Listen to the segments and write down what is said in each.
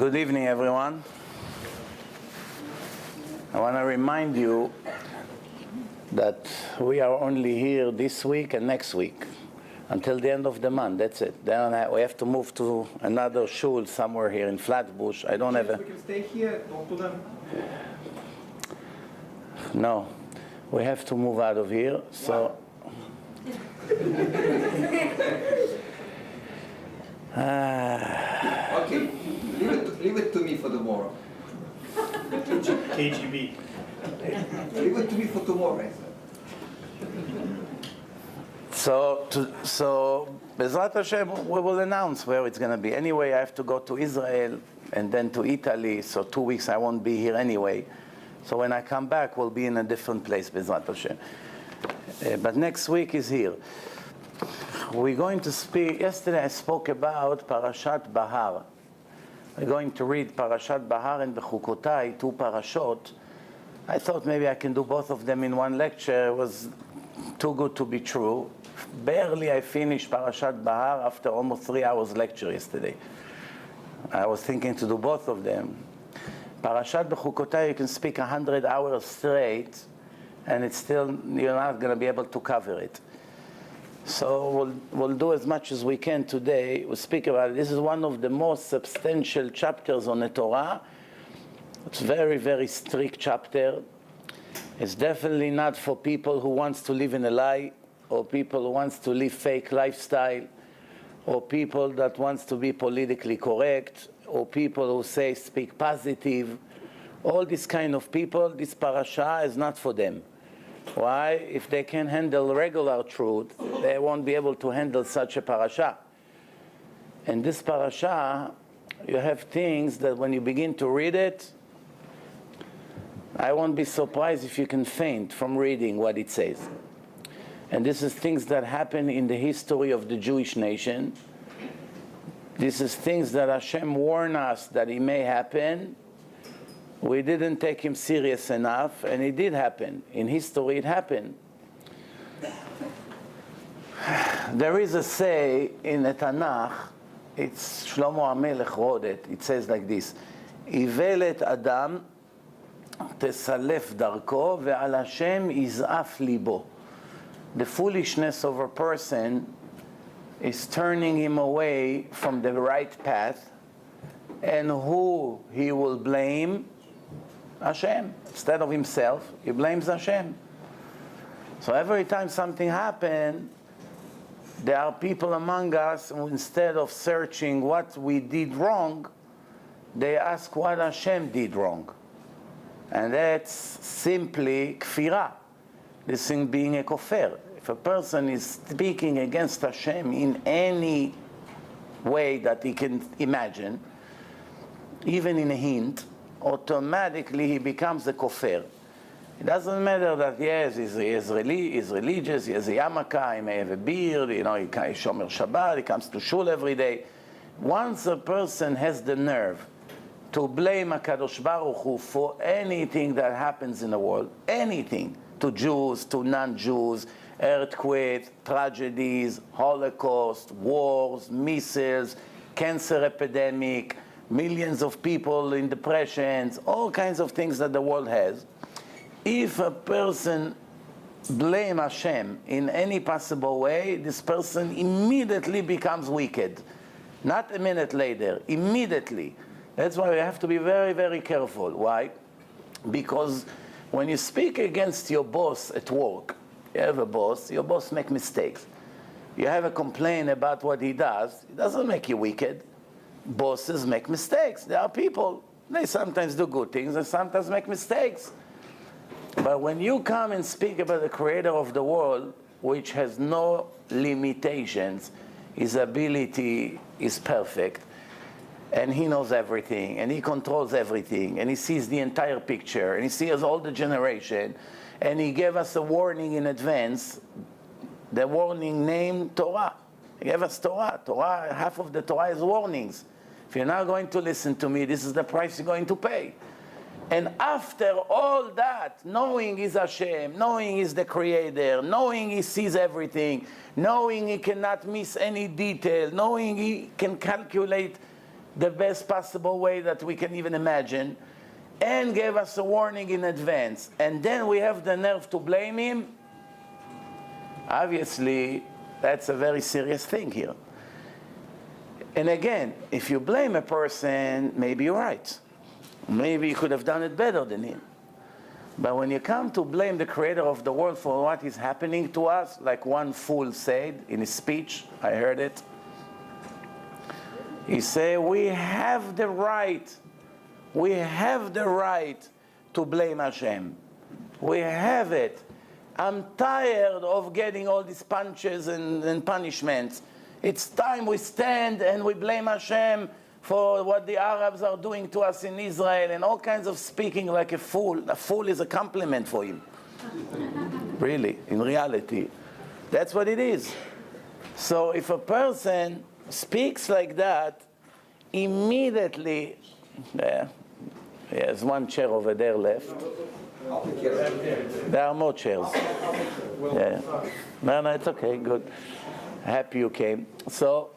Good evening, everyone. I want to remind you that we are only here this week and next week until the end of the month. That's it. Then we have to move to another shul somewhere here in Flatbush. I don't have a... We can stay here, talk to them. No, we have to move out of here. So. Okay, leave it to me for tomorrow. KGB. Leave it to me for tomorrow, I said. So, Bezrat Hashem, we will announce where it's going to be. Anyway, I have to go to Israel and then to Italy, so 2 weeks I won't be here anyway. So when I come back, we'll be in a different place, Bezrat Hashem. But next week is here. We're going to speak, yesterday I spoke about Parashat Bahar. We're going to read Parashat Bahar and Bechukotay, 2 parashot. I thought maybe I can do both of them in one lecture. It was too good to be true. Barely I finished Parashat Bahar after almost 3 hours lecture yesterday. I was thinking to do both of them. Parashat Bechukotay, you can speak 100 hours straight, and it's still, you're not going to be able to cover it. So we'll do as much as we can today. We'll speak about it. This is one of the most substantial chapters on the Torah. It's a very, very strict chapter. It's definitely not for people who wants to live in a lie, or people who wants to live fake lifestyle, or people that wants to be politically correct, or people who say speak positive. All these kind of people, this parasha is not for them. Why? If they can handle regular truth, they won't be able to handle such a parasha. And this parasha, you have things that when you begin to read it, I won't be surprised if you can faint from reading what it says. And this is things that happen in the history of the Jewish nation. This is things that Hashem warned us that it may happen. We didn't take him serious enough, and it did happen. In history, it happened. There is a say in the Tanakh, it's Shlomo HaMelech wrote it, it says like this, Ivelet Adam tesalef darko ve'al Hashem iz'af libo. The foolishness of a person is turning him away from the right path, and who he will blame? Hashem. Instead of himself, he blames Hashem. So every time something happens, there are people among us who, instead of searching what we did wrong, they ask what Hashem did wrong. And that's simply kfirah. This thing being a kofir. If a person is speaking against Hashem in any way that he can imagine, even in a hint, automatically he becomes a kofir. It doesn't matter that, yes, he's religious, he has a yarmulke, he may have a beard, he shomer Shabbat, he comes to shul every day. Once a person has the nerve to blame HaKadosh Baruch Hu for anything that happens in the world, anything, to Jews, to non-Jews, earthquakes, tragedies, Holocaust, wars, missiles, cancer epidemic, millions of people in depressions, all kinds of things that the world has. If a person blame Hashem in any possible way, this person immediately becomes wicked. Not a minute later, immediately. That's why we have to be very, very careful. Why? Because when you speak against your boss at work, you have a boss, your boss makes mistakes. You have a complaint about what he does, it doesn't make you wicked. Bosses make mistakes. There are people, they sometimes do good things and sometimes make mistakes. But when you come and speak about the creator of the world, which has no limitations, his ability is perfect, and he knows everything, and he controls everything, and he sees the entire picture, and he sees all the generation, and he gave us a warning in advance, the warning named Torah. He gave us Torah. Torah, half of the Torah is warnings. If you're not going to listen to me, this is the price you're going to pay. And after all that, knowing He's Hashem, knowing He's the Creator, knowing He sees everything, knowing He cannot miss any detail, knowing He can calculate the best possible way that we can even imagine, and gave us a warning in advance, and then we have the nerve to blame him, obviously that's a very serious thing here. And again, if you blame a person, maybe you're right. Maybe you could have done it better than him. But when you come to blame the creator of the world for what is happening to us, like one fool said in his speech, I heard it. He said, we have the right to blame Hashem. We have it. I'm tired of getting all these punches and punishments. It's time we stand and we blame Hashem for what the Arabs are doing to us in Israel, and all kinds of speaking like a fool. A fool is a compliment for him. Really, in reality. That's what it is. So if a person speaks like that, immediately, there's one chair over there left. There are more chairs. Yeah. No, it's okay, good. Happy you came. So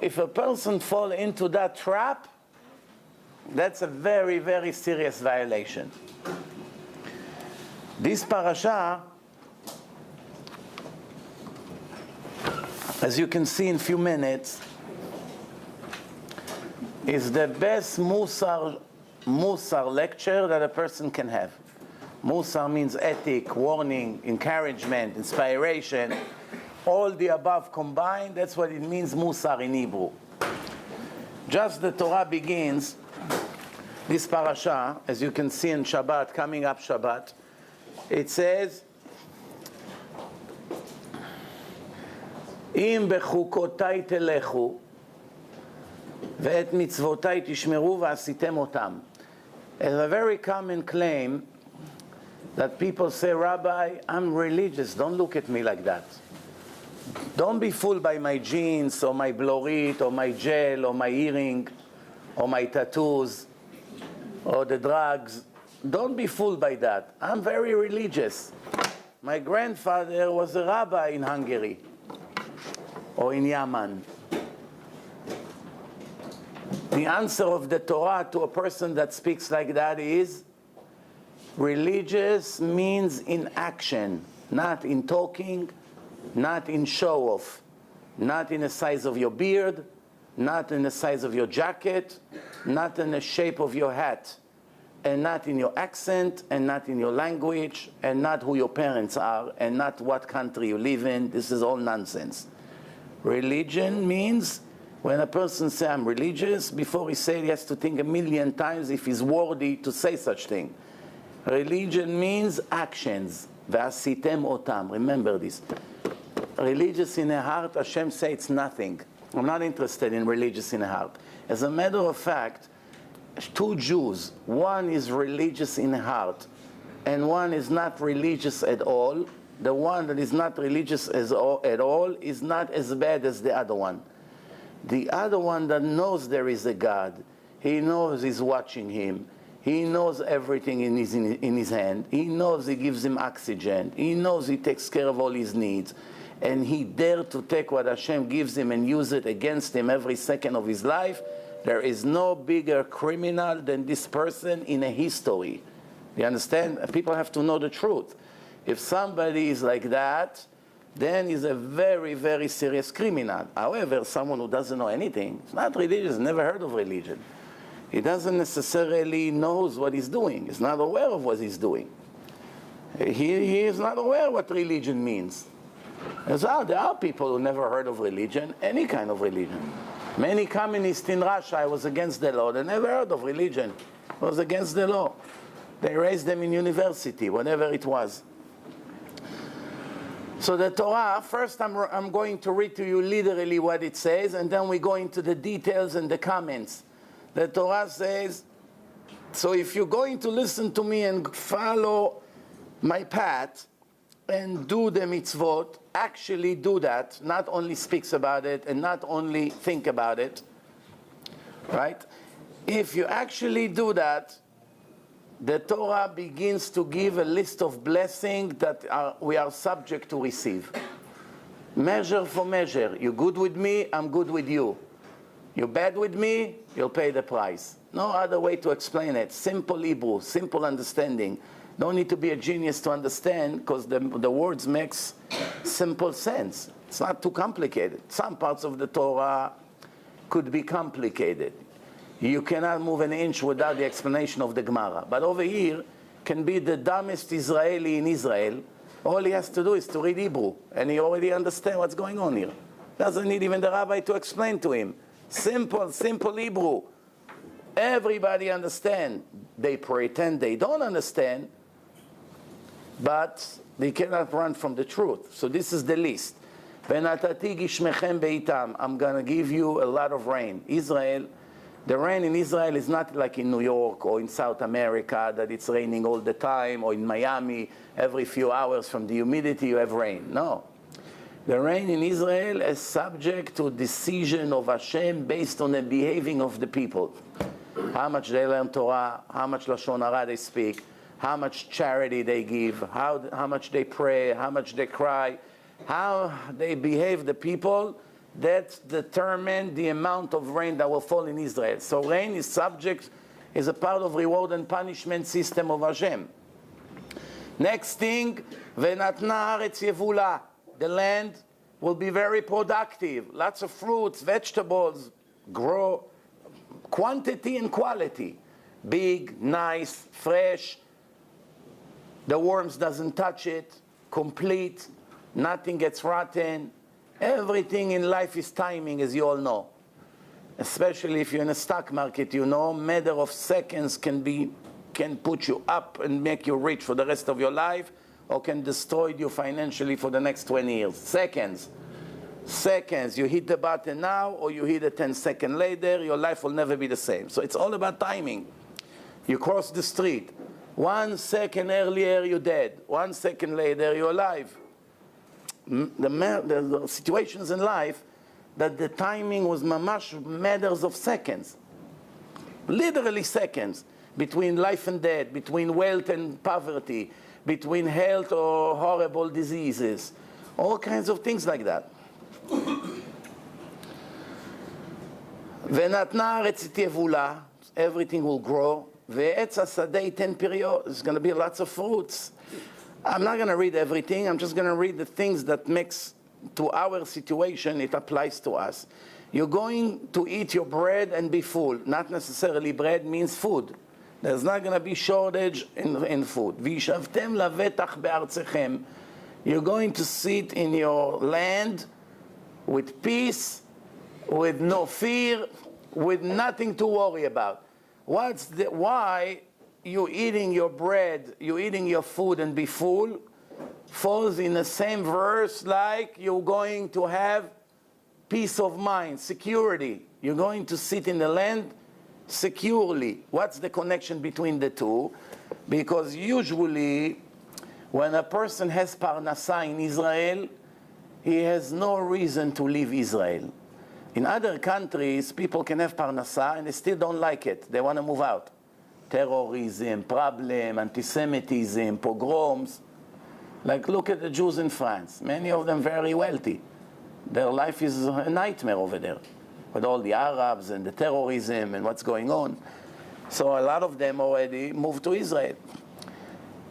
if a person falls into that trap, that's a very, very serious violation. This parasha, as you can see in a few minutes, is the best Musar lecture that a person can have. Musar means ethic, warning, encouragement, inspiration. All the above combined, that's what it means, Musar in Hebrew. Just the Torah begins, this parasha, as you can see in Shabbat, coming up Shabbat, it says, Im Bechukotay telechu, ve'et mitzvotay tishmeru v'asitem otam. It's a very common claim that people say, Rabbi, I'm religious, don't look at me like that. Don't be fooled by my jeans, or my blorit, or my gel, or my earring, or my tattoos, or the drugs. Don't be fooled by that. I'm very religious. My grandfather was a rabbi in Hungary, or in Yemen. The answer of the Torah to a person that speaks like that is, religious means in action, not in talking, not in show-off, not in the size of your beard, not in the size of your jacket, not in the shape of your hat, and not in your accent, and not in your language, and not who your parents are, and not what country you live in. This is all nonsense. Religion means, when a person says, I'm religious, before he says, he has to think 1,000,000 times if he's worthy to say such thing. Religion means actions. V'asitem otam. Remember this. Religious in the heart, Hashem says it's nothing. I'm not interested in religious in the heart. As a matter of fact, two Jews, one is religious in the heart, and one is not religious at all. The one that is not religious at all is not as bad as the other one. The other one that knows there is a God, he knows he's watching him. He knows everything in his hand. He knows he gives him oxygen. He knows he takes care of all his needs. And he dared to take what Hashem gives him and use it against him every second of his life. There is no bigger criminal than this person in a history. You understand? People have to know the truth. If somebody is like that, then he's a very, very serious criminal. However, someone who doesn't know anything, is not religious, never heard of religion. He doesn't necessarily knows what he's doing. He's not aware of what he's doing. He is not aware what religion means. There are people who never heard of religion, any kind of religion. Many communists in Russia was against the law. They never heard of religion. It was against the law. They raised them in university, whatever it was. So the Torah, first I'm going to read to you literally what it says, and then we go into the details and the comments. The Torah says, so if you're going to listen to me and follow my path and do the mitzvot, actually do that, not only speaks about it and not only think about it, right? If you actually do that, the Torah begins to give a list of blessings that we are subject to receive. Measure for measure. You're good with me, I'm good with you. You're bad with me, you'll pay the price. No other way to explain it. Simple Hebrew, simple understanding. Don't need to be a genius to understand, because the words makes simple sense. It's not too complicated. Some parts of the Torah could be complicated. You cannot move an inch without the explanation of the Gemara. But over here can be the dumbest Israeli in Israel. All he has to do is to read Hebrew, and he already understands what's going on here. Doesn't need even the rabbi to explain to him. Simple, simple Hebrew. Everybody understand. They pretend they don't understand, but they cannot run from the truth. So this is the list. I'm going to give you a lot of rain. Israel, the rain in Israel is not like in New York or in South America, that it's raining all the time, or in Miami, every few hours from the humidity you have rain. No. The rain in Israel is subject to decision of Hashem based on the behaving of the people. How much they learn Torah, how much Lashon Hara they speak, how much charity they give, how much they pray, how much they cry, how they behave, the people, that determine the amount of rain that will fall in Israel. So rain is a part of reward and punishment system of Hashem. Next thing, Venatna Haaretz Yevula. The land will be very productive. Lots of fruits, vegetables, grow, quantity and quality. Big, nice, fresh. The worms doesn't touch it. Complete. Nothing gets rotten. Everything in life is timing, as you all know. Especially if you're in a stock market, you know, matter of seconds can put you up and make you rich for the rest of your life, or can destroy you financially for the next 20 years. Seconds. Seconds. You hit the button now, or you hit it 10 seconds later, your life will never be the same. So it's all about timing. You cross the street. 1 second earlier, you're dead. 1 second later, you're alive. The situations in life that the timing was mamash matters of seconds. Literally seconds. Between life and death, between wealth and poverty, between health or horrible diseases. All kinds of things like that. Everything will grow. There's going to be lots of fruits. I'm not going to read everything. I'm just going to read the things that makes to our situation, it applies to us. You're going to eat your bread and be full. Not necessarily bread means food. There's not going to be shortage in food. You're going to sit in your land with peace, with no fear, with nothing to worry about. Why you eating your bread, you eating your food and be full, falls in the same verse like you're going to have peace of mind, security. You're going to sit in the land securely. What's the connection between the two? Because usually when a person has parnasa in Israel, he has no reason to leave Israel. In other countries, people can have parnasa and they still don't like it. They want to move out. Terrorism, problem, anti-Semitism, pogroms. Like, look at the Jews in France. Many of them very wealthy. Their life is a nightmare over there, with all the Arabs and the terrorism and what's going on. So a lot of them already moved to Israel.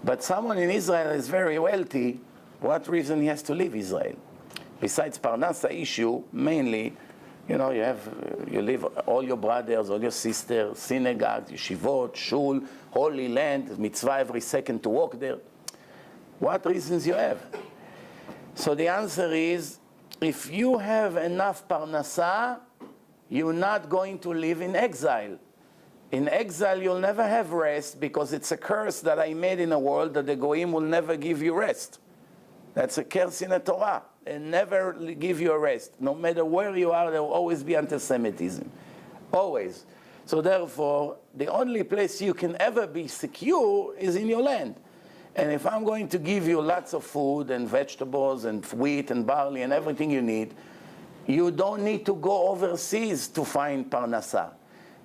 But someone in Israel is very wealthy. What reason he has to leave Israel? Besides Parnasa issue, mainly, you know, you live, all your brothers, all your sisters, synagogues, yeshivot, shul, holy land, mitzvah every second to walk there. What reasons you have? So the answer is, if you have enough parnasa, you're not going to live in exile. In exile, you'll never have rest, because it's a curse that I made in the world that the goyim will never give you rest. That's a curse in the Torah. They never give you a rest. No matter where you are, there will always be anti-Semitism. Always. So therefore, the only place you can ever be secure is in your land. And if I'm going to give you lots of food and vegetables and wheat and barley and everything you need, you don't need to go overseas to find parnasa.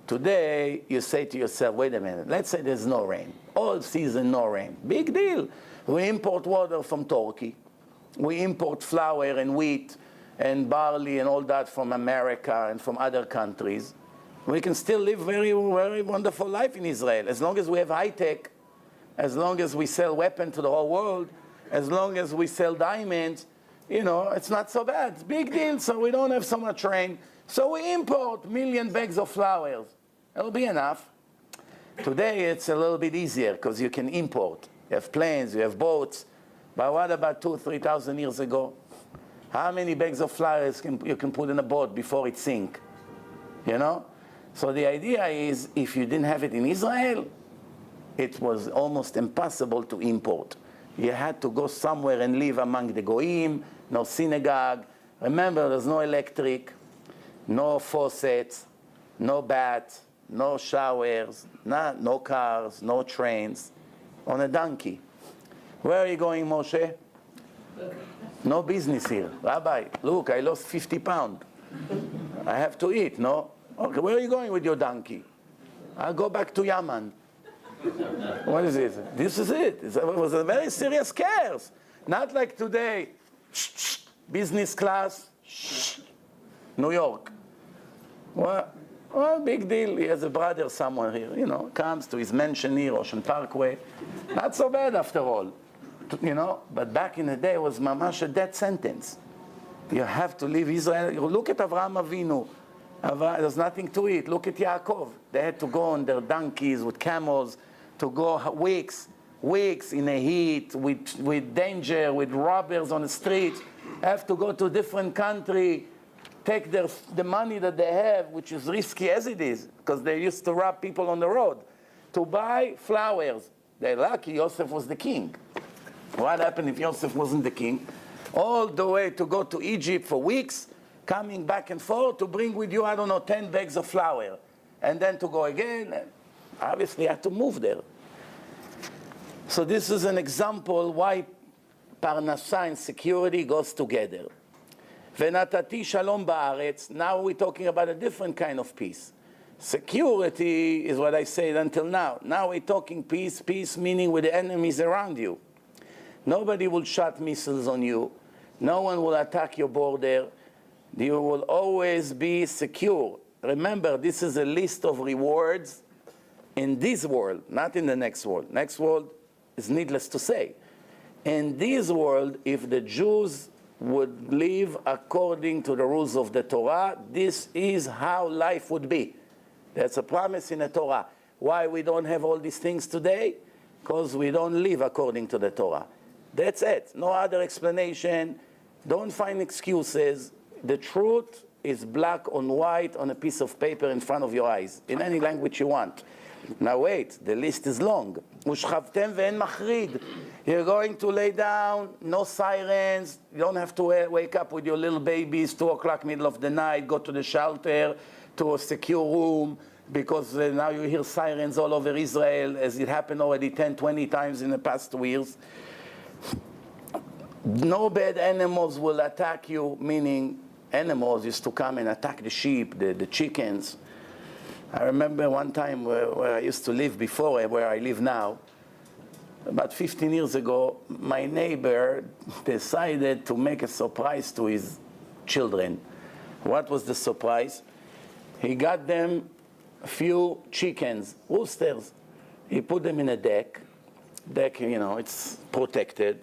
Today, you say to yourself, wait a minute, let's say there's no rain. All season, no rain. Big deal. We import water from Turkey. We import flour and wheat and barley and all that from America and from other countries. We can still live very, very wonderful life in Israel, as long as we have high tech, as long as we sell weapons to the whole world, as long as we sell diamonds. You know, it's not so bad. It's a big deal, so we don't have so much rain. So we import 1,000,000 bags of flour. It'll be enough. Today it's a little bit easier because you can import. You have planes, you have boats. But what about 2,000, 3,000 years ago? How many bags of flour you can put in a boat before it sinks? You know? So the idea is, if you didn't have it in Israel, it was almost impossible to import. You had to go somewhere and live among the goyim, no synagogue. Remember, there's no electric, no faucets, no bath, no showers, no cars, no trains, on a donkey. Where are you going, Moshe? No business here. Rabbi, look, I lost 50 pounds. I have to eat, no? Okay, where are you going with your donkey? I'll go back to Yemen. What is it? This is it. It was a very serious case. Not like today, business class, New York. Well, big deal. He has a brother somewhere here, you know, comes to his mansion here, Ocean Parkway. Not so bad after all, you know. But back in the day, it was mamash a death sentence. You have to leave Israel. You look at Avraham Avinu. There's nothing to eat. Look at Yaakov. They had to go on their donkeys with camels to go weeks in the heat, with danger, with robbers on the street. Have to go to a different country, take the money that they have, which is risky as it is, because they used to rob people on the road, to buy flowers. They're lucky Yosef was the king. What happened if Yosef wasn't the king? All the way to go to Egypt for weeks, coming back and forth to bring with you, I don't know, 10 bags of flour. And then to go again. Obviously, you had to move there. So this is an example why Parnassah and security goes together. Venatati shalom ba'aretz. Now we're talking about a different kind of peace. Security is what I said until now. Now we're talking peace, peace meaning with the enemies around you. Nobody will shot missiles on you. No one will attack your border. You will always be secure. Remember, this is a list of rewards in this world, not in the next world. Next world is needless to say. In this world, if the Jews would live according to the rules of the Torah, this is how life would be. That's a promise in the Torah. Why we don't have all these things today? Because we don't live according to the Torah. That's it. No other explanation. Don't find excuses. The truth is black on white on a piece of paper in front of your eyes, in any language you want. Now wait, the list is long. Ushchavtem ve'en machrid. You're going to lay down, no sirens. You don't have to wake up with your little babies, 2 o'clock, middle of the night, go to the shelter, to a secure room, because now you hear sirens all over Israel, as it happened already 10, 20 times in the past 2 years. No bad animals will attack you, meaning animals used to come and attack the sheep, the chickens. I remember one time where I used to live before, where I live now, about 15 years ago, my neighbor decided to make a surprise to his children. What was the surprise? He got them a few chickens, roosters. He put them in a deck. Deck, you know, it's protected.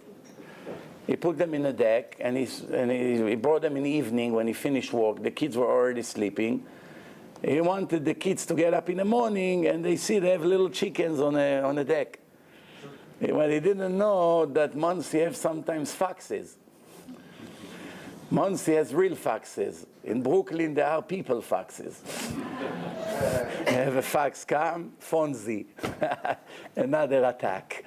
He put them in a deck, and he brought them in the evening when he finished work. The kids were already sleeping. He wanted the kids to get up in the morning, and they see they have little chickens on a deck. But he didn't know that Muncie have sometimes foxes. Muncie has real foxes. In Brooklyn, there are people foxes. You have a fox come, Fonzie, another attack.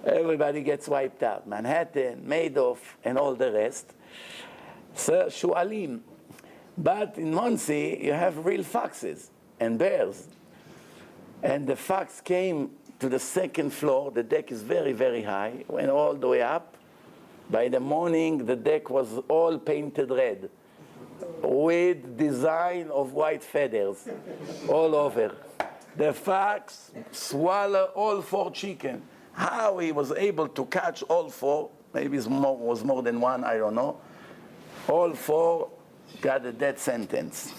Everybody gets wiped out. Manhattan, Madoff, and all the rest. So, Shu'alim. But in Muncie, you have real foxes and bears. And the fox came to the 2nd floor. The deck is very, very high. Went all the way up. By the morning, the deck was all painted red with design of white feathers all over. The fox swallowed all 4 chickens. How he was able to catch all 4, maybe it was more than one, I don't know. All four got a death sentence.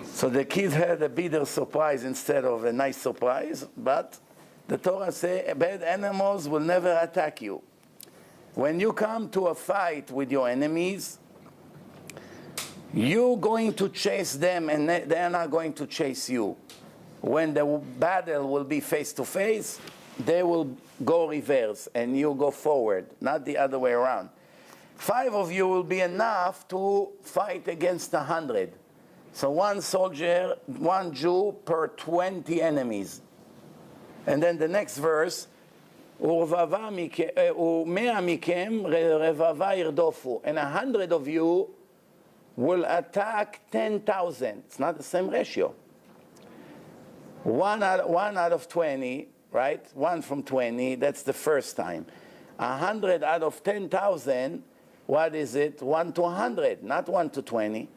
So the kids had a bitter surprise instead of a nice surprise, but the Torah says bad animals will never attack you. When you come to a fight with your enemies, you're going to chase them and they're not going to chase you. When the battle will be face to face, they will go reverse and you go forward, not the other way around. 5 of you will be enough to fight against 100. So 1 soldier, 1 Jew per 20 enemies. And then the next verse, ורבבה ומאה מכם רבבה ירדופו. And 100 of you will attack 10,000. It's not the same ratio. 1 out of 20, right? 1 from 20, that's the first time. 100 out of 10,000, what is it? 1 to 100, not 1 to 20.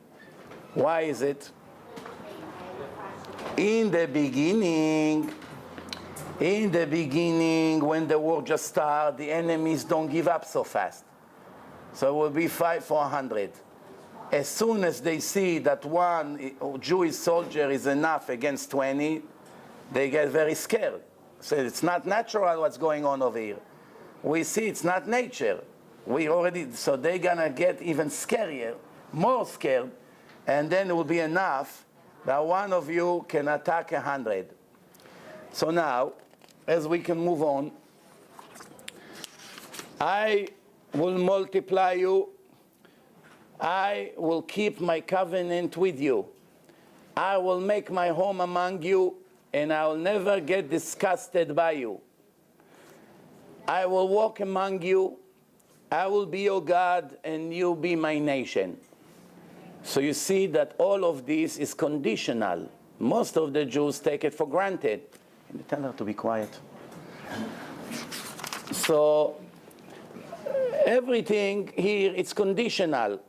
Why is it? In the beginning, when the war just started, the enemies don't give up so fast. So it will be 5 for 100. As soon as they see that 1 Jewish soldier is enough against 20, they get very scared. So it's not natural what's going on over here. We see it's not nature. So they're gonna get even scarier, more scared, and then it will be enough that 1 of you can attack 100. So now, as we can move on, I will multiply you. I will keep my covenant with you. I will make my home among you, and I will never get disgusted by you. I will walk among you. I will be your God, and you be my nation. So you see that all of this is conditional. Most of the Jews take it for granted. Can you tell her to be quiet? So everything here, it's conditional.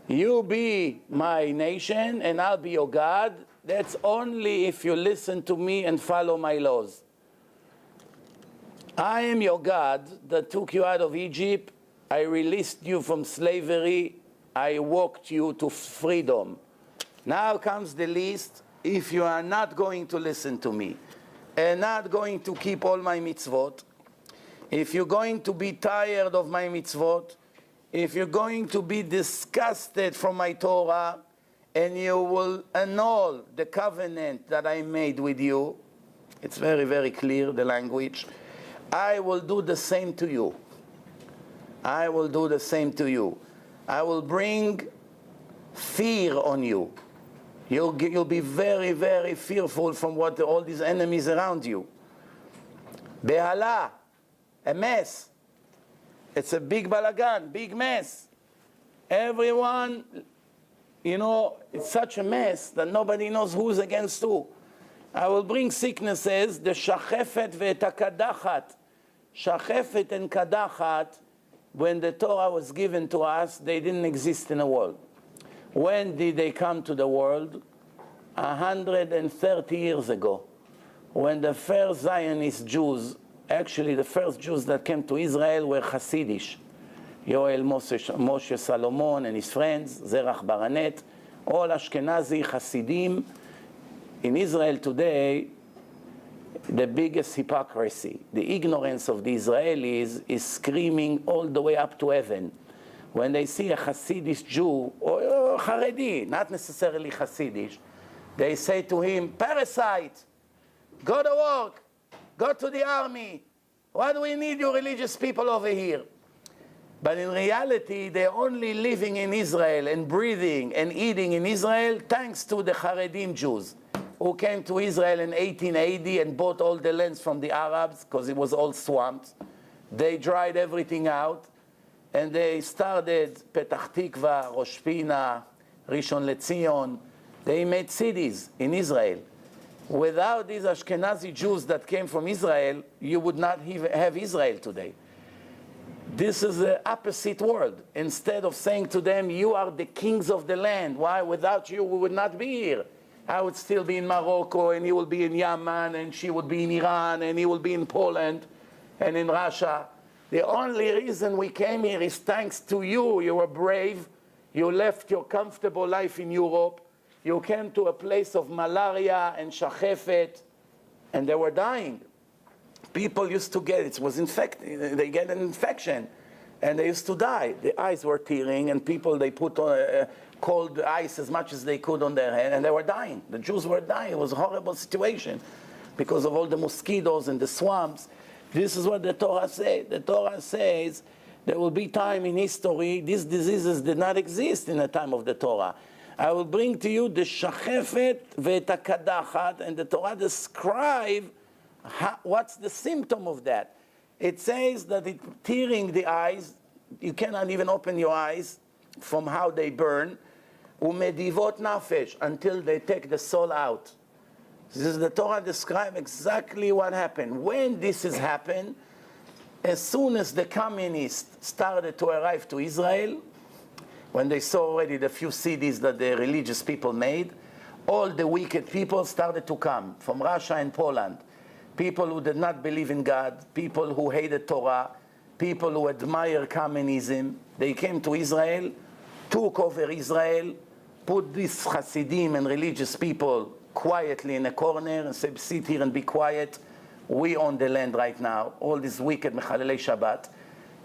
You be my nation and I'll be your God. That's only if you listen to me and follow my laws. I am your God that took you out of Egypt. I released you from slavery. I walked you to freedom. Now comes the list. If you are not going to listen to me and not going to keep all my mitzvot, if you're going to be tired of my mitzvot, if you're going to be disgusted from my Torah, and you will annul the covenant that I made with you, it's very, very clear, the language, I will do the same to you. I will do the same to you. I will bring fear on you. You'll be very, very fearful from what all these enemies around you. Behala, a mess. It's a big balagan, big mess. Everyone, it's such a mess that nobody knows who's against who. I will bring sicknesses, the shachefet ve'etakadachat. Shachefet and kadachat, when the Torah was given to us, they didn't exist in the world. When did they come to the world? 130 years ago, when the first Zionist Jews, actually the first Jews that came to Israel were Hasidish. Yoel Moshe Salomon and his friends, Zerach Baranet, all Ashkenazi Hasidim. In Israel today, the biggest hypocrisy, the ignorance of the Israelis is screaming all the way up to heaven. When they see a Hasidish Jew, or Haredi, not necessarily Hasidish, they say to him, parasite, go to work, go to the army. Why do we need you religious people over here? But in reality, they're only living in Israel and breathing and eating in Israel thanks to the Haredim Jews who came to Israel in 1880 and bought all the lands from the Arabs because it was all swamps. They dried everything out and they started Petach Tikva, Rosh Pina, Rishon LeZion. They made cities in Israel. Without these Ashkenazi Jews that came from Israel, you would not have Israel today. This is the opposite world. Instead of saying to them, you are the kings of the land. Why? Without you, we would not be here. I would still be in Morocco, and he will be in Yemen, and she would be in Iran, and he will be in Poland, and in Russia. The only reason we came here is thanks to you. You were brave. You left your comfortable life in Europe. You came to a place of malaria and shachefet, and they were dying. People used to get it. Was infected. They get an infection, and they used to die. The eyes were tearing, and people, they put cold ice as much as they could on their head, and they were dying. The Jews were dying. It was a horrible situation because of all the mosquitoes and the swamps. This is what the Torah says. The Torah says there will be time in history, these diseases did not exist in the time of the Torah. I will bring to you the shachefet ve'et hakadachat, and the Torah describes what's the symptom of that. It says that it's tearing the eyes. You cannot even open your eyes from how they burn. Umedivot nafesh, until they take the soul out. This is the Torah describes exactly what happened. When this has happened, as soon as the communists started to arrive to Israel, when they saw already the few cities that the religious people made, all the wicked people started to come from Russia and Poland. People who did not believe in God, people who hated Torah, people who admire communism. They came to Israel, took over Israel, put these Hasidim and religious people quietly in a corner and said, sit here and be quiet. We own the land right now. All these wicked Mechalelei Shabbat.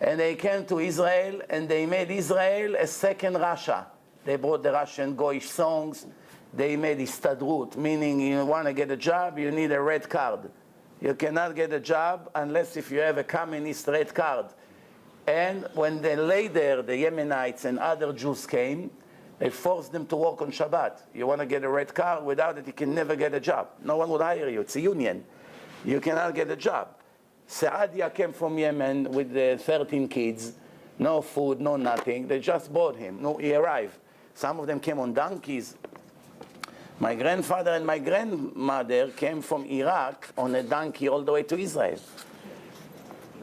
And they came to Israel and they made Israel a second Russia. They brought the Russian Goyish songs. They made Istadrut, meaning you want to get a job, you need a red card. You cannot get a job unless if you have a communist red card. And when they later, the Yemenites and other Jews came, they forced them to work on Shabbat. You want to get a red card? Without it, you can never get a job. No one would hire you. It's a union. You cannot get a job. Saadia came from Yemen with 13 kids. No food, no nothing. They just bought him. No, he arrived. Some of them came on donkeys. My grandfather and my grandmother came from Iraq on a donkey all the way to Israel.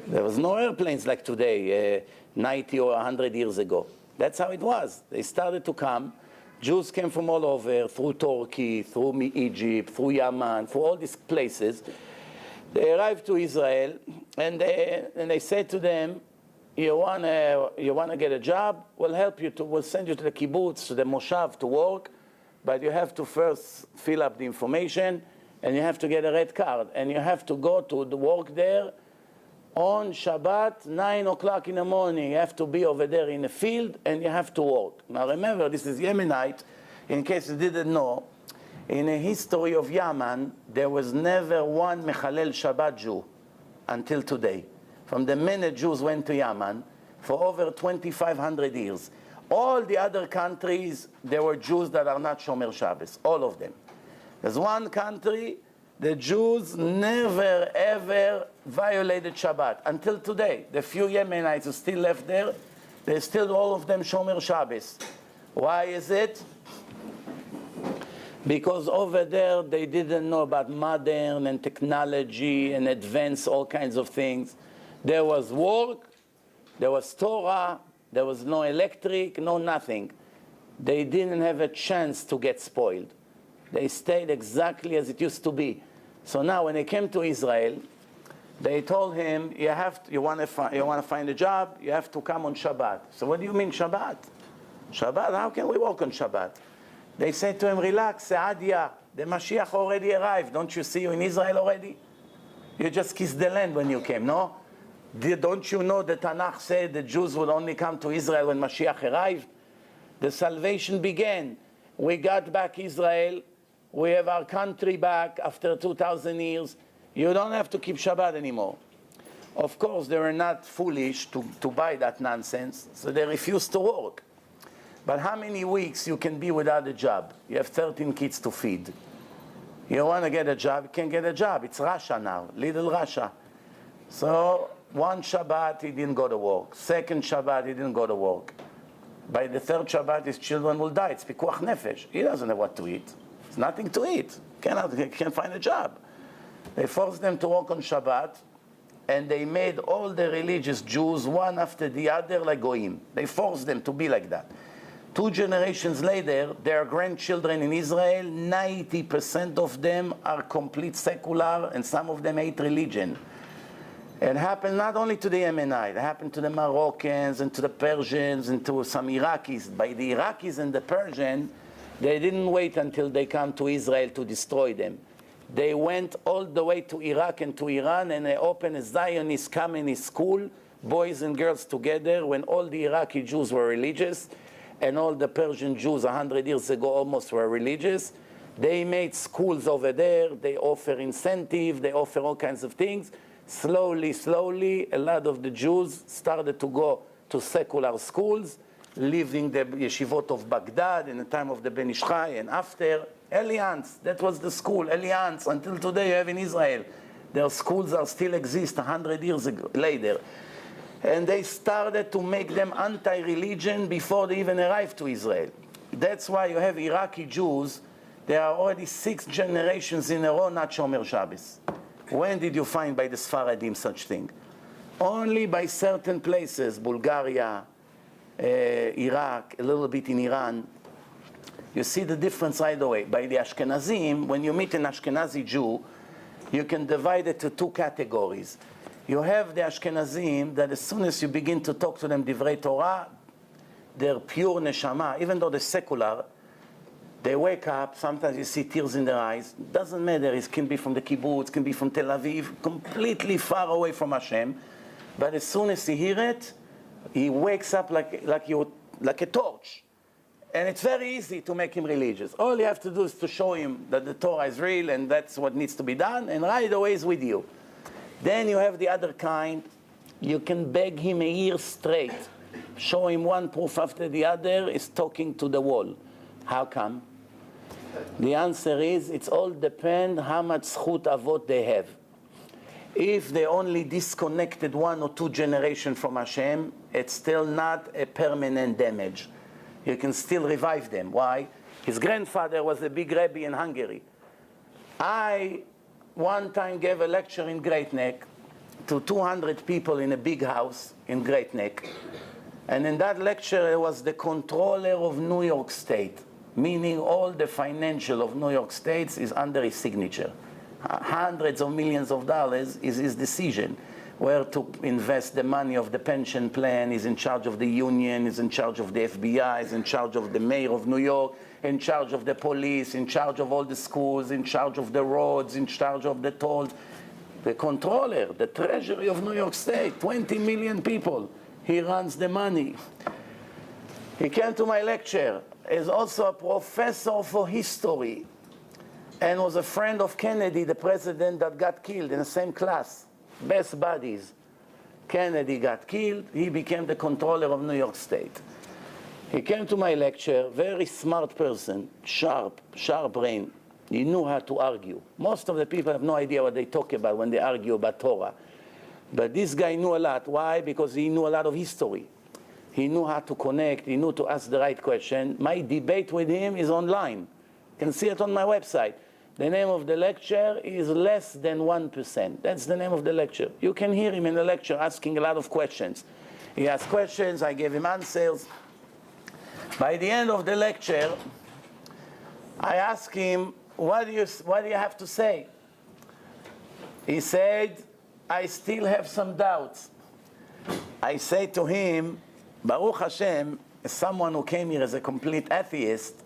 There was no airplanes like today, 90 or 100 years ago. That's how it was. They started to come. Jews came from all over, through Turkey, through Egypt, through Yemen, through all these places. They arrived to Israel, and they said to them, you want to get a job? We'll help you. We'll send you to the kibbutz, to the moshav to work, but you have to first fill up the information, and you have to get a red card, and you have to go to the work there on Shabbat, 9 o'clock in the morning. You have to be over there in the field, and you have to work. Now remember, this is Yemenite. In case you didn't know, in the history of Yemen, there was never one Mechalel Shabbat Jew until today. From the minute Jews went to Yemen, for over 2,500 years. All the other countries, there were Jews that are not Shomer Shabbos, all of them. There's one country, the Jews never ever violated Shabbat until today. The few Yemenites who still left there, they're still all of them Shomer Shabbos. Why is it? Because over there they didn't know about modern and technology and advance all kinds of things. There was work, there was Torah, there was no electric, no nothing. They didn't have a chance to get spoiled. They stayed exactly as it used to be. So now when they came to Israel, they told him, you want to find a job, you have to come on Shabbat. So what do you mean Shabbat? Shabbat, how can we work on Shabbat? They said to him, relax, Saadia, the Mashiach already arrived. Don't you see you in Israel already? You just kissed the land when you came, no? Don't you know the Tanakh said the Jews would only come to Israel when Mashiach arrived? The salvation began. We got back Israel. We have our country back after 2,000 years. You don't have to keep Shabbat anymore. Of course, they were not foolish to buy that nonsense, so they refused to work. But how many weeks you can be without a job? You have 13 kids to feed. You want to get a job, you can't get a job. It's Russia now, little Russia. So one Shabbat, he didn't go to work. Second Shabbat, he didn't go to work. By the third Shabbat, his children will die. It's pikuach nefesh. He doesn't know what to eat. It's nothing to eat. He can't find a job. They forced them to work on Shabbat, and they made all the religious Jews, one after the other, like goyim. They forced them to be like that. 2 generations later, their grandchildren in Israel, 90% of them are complete secular, and some of them hate religion. It happened not only to the Yemenite, it happened to the Moroccans and to the Persians and to some Iraqis. By the Iraqis and the Persians, they didn't wait until they come to Israel to destroy them. They went all the way to Iraq and to Iran, and they opened a Zionist communist school, boys and girls together, when all the Iraqi Jews were religious, and all the Persian Jews 100 years ago almost were religious. They made schools over there, they offer incentive, they offer all kinds of things. Slowly, a lot of the Jews started to go to secular schools, living the yeshivot of Baghdad in the time of the Ben Ish Chai, and after, Alliance, that was the school, Alliance, until today you have in Israel. Their schools are still exist 100 years later. And they started to make them anti-religion before they even arrived to Israel. That's why you have Iraqi Jews, there are already 6 generations in a row not Shomer Shabbos. When did you find by the Sfaradim such thing? Only by certain places, Bulgaria, Iraq, a little bit in Iran. You see the difference right away. By the Ashkenazim, when you meet an Ashkenazi Jew, you can divide it to 2 categories. You have the Ashkenazim that as soon as you begin to talk to them Divrei Torah, they're pure neshama, even though they're secular. They wake up, sometimes you see tears in their eyes. Doesn't matter, it can be from the kibbutz, can be from Tel Aviv, completely far away from Hashem. But as soon as he hears it, he wakes up like a torch. And it's very easy to make him religious. All you have to do is to show him that the Torah is real and that's what needs to be done, and right away he's with you. Then you have the other kind. You can beg him a year straight. Show him one proof after the other, is talking to the wall. How come? The answer is, it's all depend how much zchut avot they have. If they only disconnected 1 or 2 generations from Hashem, it's still not a permanent damage. You can still revive them. Why? His grandfather was a big rabbi in Hungary. I one time gave a lecture in Great Neck to 200 people in a big house in Great Neck. And in that lecture, it was the controller of New York State, meaning all the financial of New York State is under his signature. Hundreds of millions of dollars is his decision. Where to invest the money of the pension plan, is in charge of the union, is in charge of the FBI, is in charge of the mayor of New York, in charge of the police, in charge of all the schools, in charge of the roads, in charge of the tolls. The controller, the treasury of New York State, 20 million people. He runs the money. He came to my lecture. He's also a professor for history and was a friend of Kennedy, the president that got killed in the same class. Best buddies. Kennedy got killed. He became the controller of New York State. He came to my lecture, very smart person, sharp brain. He knew how to argue. Most of the people have no idea what they talk about when they argue about Torah. But this guy knew a lot. Why? Because he knew a lot of history. He knew how to connect. He knew to ask the right question. My debate with him is online. You can see it on my website. The name of the lecture is Less Than 1%. That's the name of the lecture. You can hear him in the lecture asking a lot of questions. He asked questions, I gave him answers. By the end of the lecture, I asked him, what do you have to say? He said, I still have some doubts. I say to him, Baruch Hashem, as someone who came here as a complete atheist,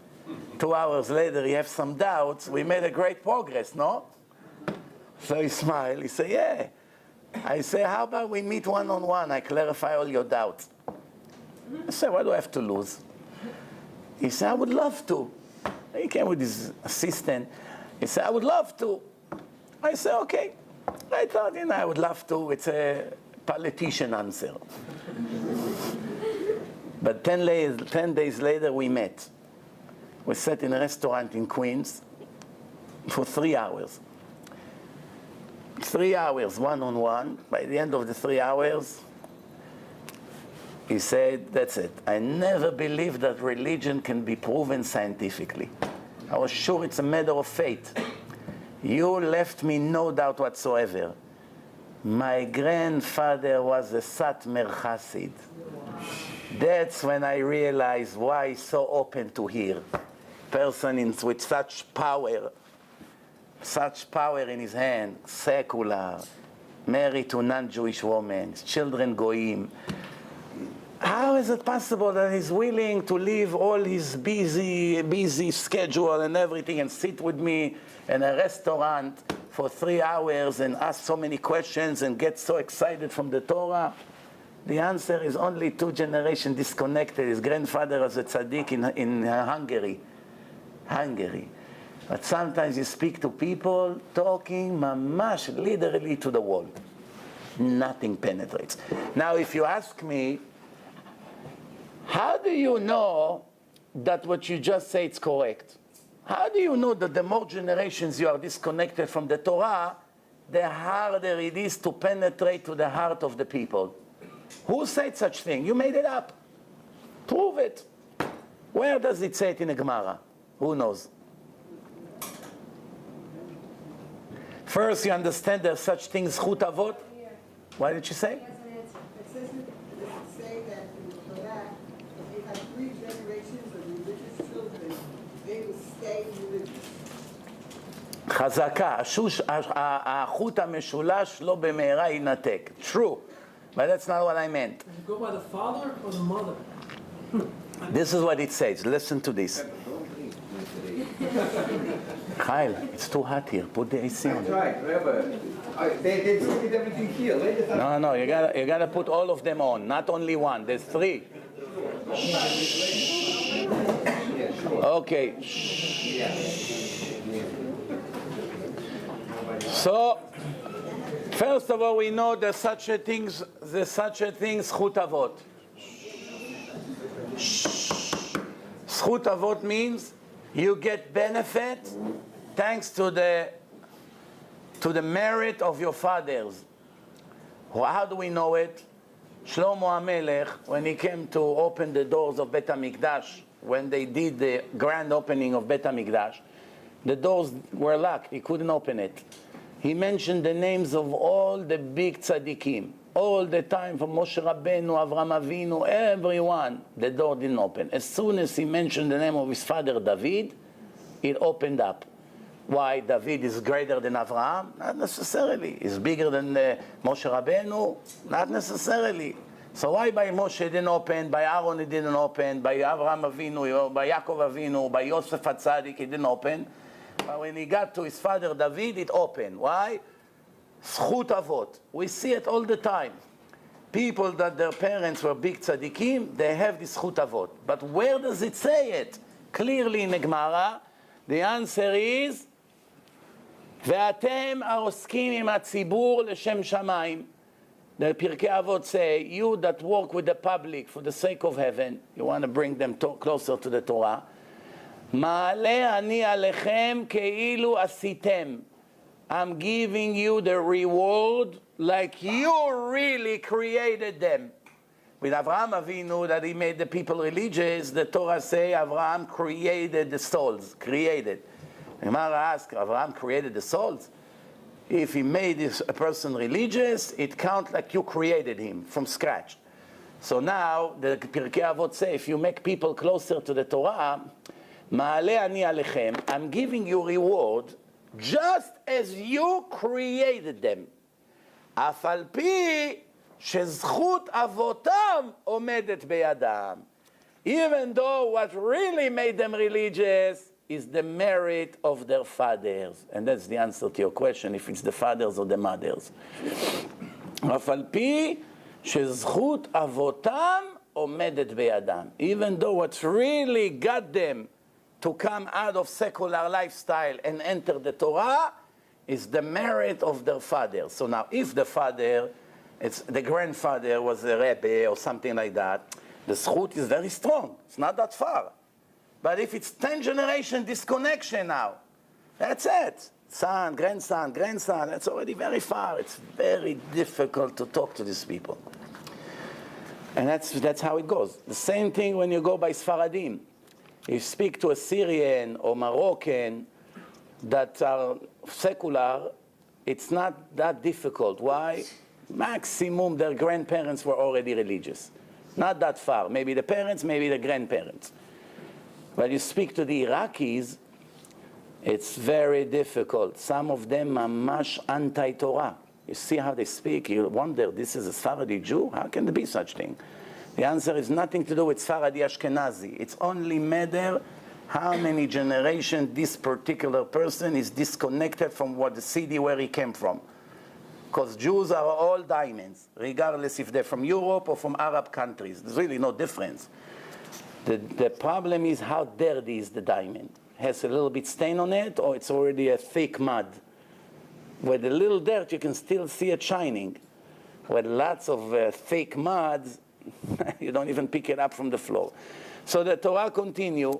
2 hours later, you have some doubts. We made a great progress, no? So he smiled. He said, yeah. I say, how about we meet one-on-one? I clarify all your doubts. I said, what do I have to lose? He said, I would love to. He came with his assistant. He said, I would love to. I said, okay. I thought, I would love to. It's a politician answer. But 10 days later, we met. We sat in a restaurant in Queens for 3 hours. 3 hours, one-on-one. By the end of the 3 hours, he said, that's it. I never believed that religion can be proven scientifically. I was sure it's a matter of fate. You left me no doubt whatsoever. My grandfather was a Satmar Chassid. That's when I realized why he's so open to hear. Person with such power in his hand, secular, married to non-Jewish women, his children goyim. How is it possible that he's willing to leave all his busy schedule and everything and sit with me in a restaurant for 3 hours and ask so many questions and get so excited from the Torah? The answer is only 2 generations disconnected. His grandfather was a tzaddik in Hungary. But sometimes you speak to people talking mamash literally to the wall. Nothing penetrates. Now if you ask me, how do you know that what you just say is correct? How do you know that the more generations you are disconnected from the Torah, the harder it is to penetrate to the heart of the people? Who said such thing? You made it up. Prove it. Where does it say it in the Gemara? Who knows? First, you understand there's such things, zchut avot. What did she say? It says say that in the Torah, if you have 3 generations of religious children, they will stay religious. חזקה, החוט המשולש לא במהרה ינתק. True, but that's not what I meant. Does it go by the father or the mother? This is what it says. Listen to this. Kyle, it's too hot here. Put the AC on. Right, Rabbi. They did everything here. No, you gotta put all of them on, not only one. There's 3. Okay. So, first of all, we know there's such a thing, zchut avot. Zchut avot means you get benefit thanks to the merit of your fathers. How do we know it? Shlomo HaMelech, when he came to open the doors of Bet HaMikdash, when they did the grand opening of Bet HaMikdash, the doors were locked. He couldn't open it. He mentioned the names of all the big tzaddikim. All the time, from Moshe Rabbeinu, Avraham Avinu, everyone, the door didn't open. As soon as he mentioned the name of his father David, it opened up. Why? David is greater than Avraham? Not necessarily. He's bigger than Moshe Rabbeinu? Not necessarily. So why by Moshe it didn't open, by Aaron it didn't open, by Avraham Avinu, by Yaakov Avinu, by Yosef HaTzadik it didn't open? But when he got to his father David, it opened. Why? Zchut avot. We see it all the time. People that their parents were big tzaddikim, they have this zchut avot. But where does it say it? Clearly in the Gemara, the answer is, ואתם העוסקים עם הציבור לשם שמיים. The Pirkei Avot say, you that work with the public for the sake of heaven, you want to bring them closer to the Torah, מעלה אני עליכם כאילו עשיתם. I'm giving you the reward like you really created them. With Avraham Avinu, that he made the people religious, the Torah say Avraham created the souls, created. Gemara asks, Avraham created the souls? If he made a person religious, it counts like you created him from scratch. So now, the Pirkei Avot say, if you make people closer to the Torah, Ma'aleh ani alechem, I'm giving you reward just as you created them. אף על פי שזכות אבותם עומדת בידם. Even though what really made them religious is the merit of their fathers. And that's the answer to your question, if it's the fathers or the mothers. אף על פי שזכות אבותם עומדת בידם. Even though what really got them to come out of secular lifestyle and enter the Torah is the merit of their father. So now, if the father, the grandfather was a Rebbe or something like that, the zchut is very strong. It's not that far. But if it's 10 generation disconnection now, that's it. Son, grandson, that's already very far. It's very difficult to talk to these people. And that's how it goes. The same thing when you go by Sfaradim. You speak to a Syrian or Moroccan that are secular, it's not that difficult. Why? Maximum their grandparents were already religious. Not that far. Maybe the parents, maybe the grandparents. But you speak to the Iraqis, it's very difficult. Some of them are much anti-Torah. You see how they speak, you wonder, this is a Sephardi Jew? How can there be such thing? The answer is nothing to do with Sephardi Ashkenazi. It's only matter how many generations this particular person is disconnected from what the city where he came from. Because Jews are all diamonds, regardless if they're from Europe or from Arab countries. There's really no difference. The problem is how dirty is the diamond. Has a little bit stain on it, or it's already a thick mud. With a little dirt, you can still see it shining. With lots of thick mud, you don't even pick it up from the floor. So the Torah continue.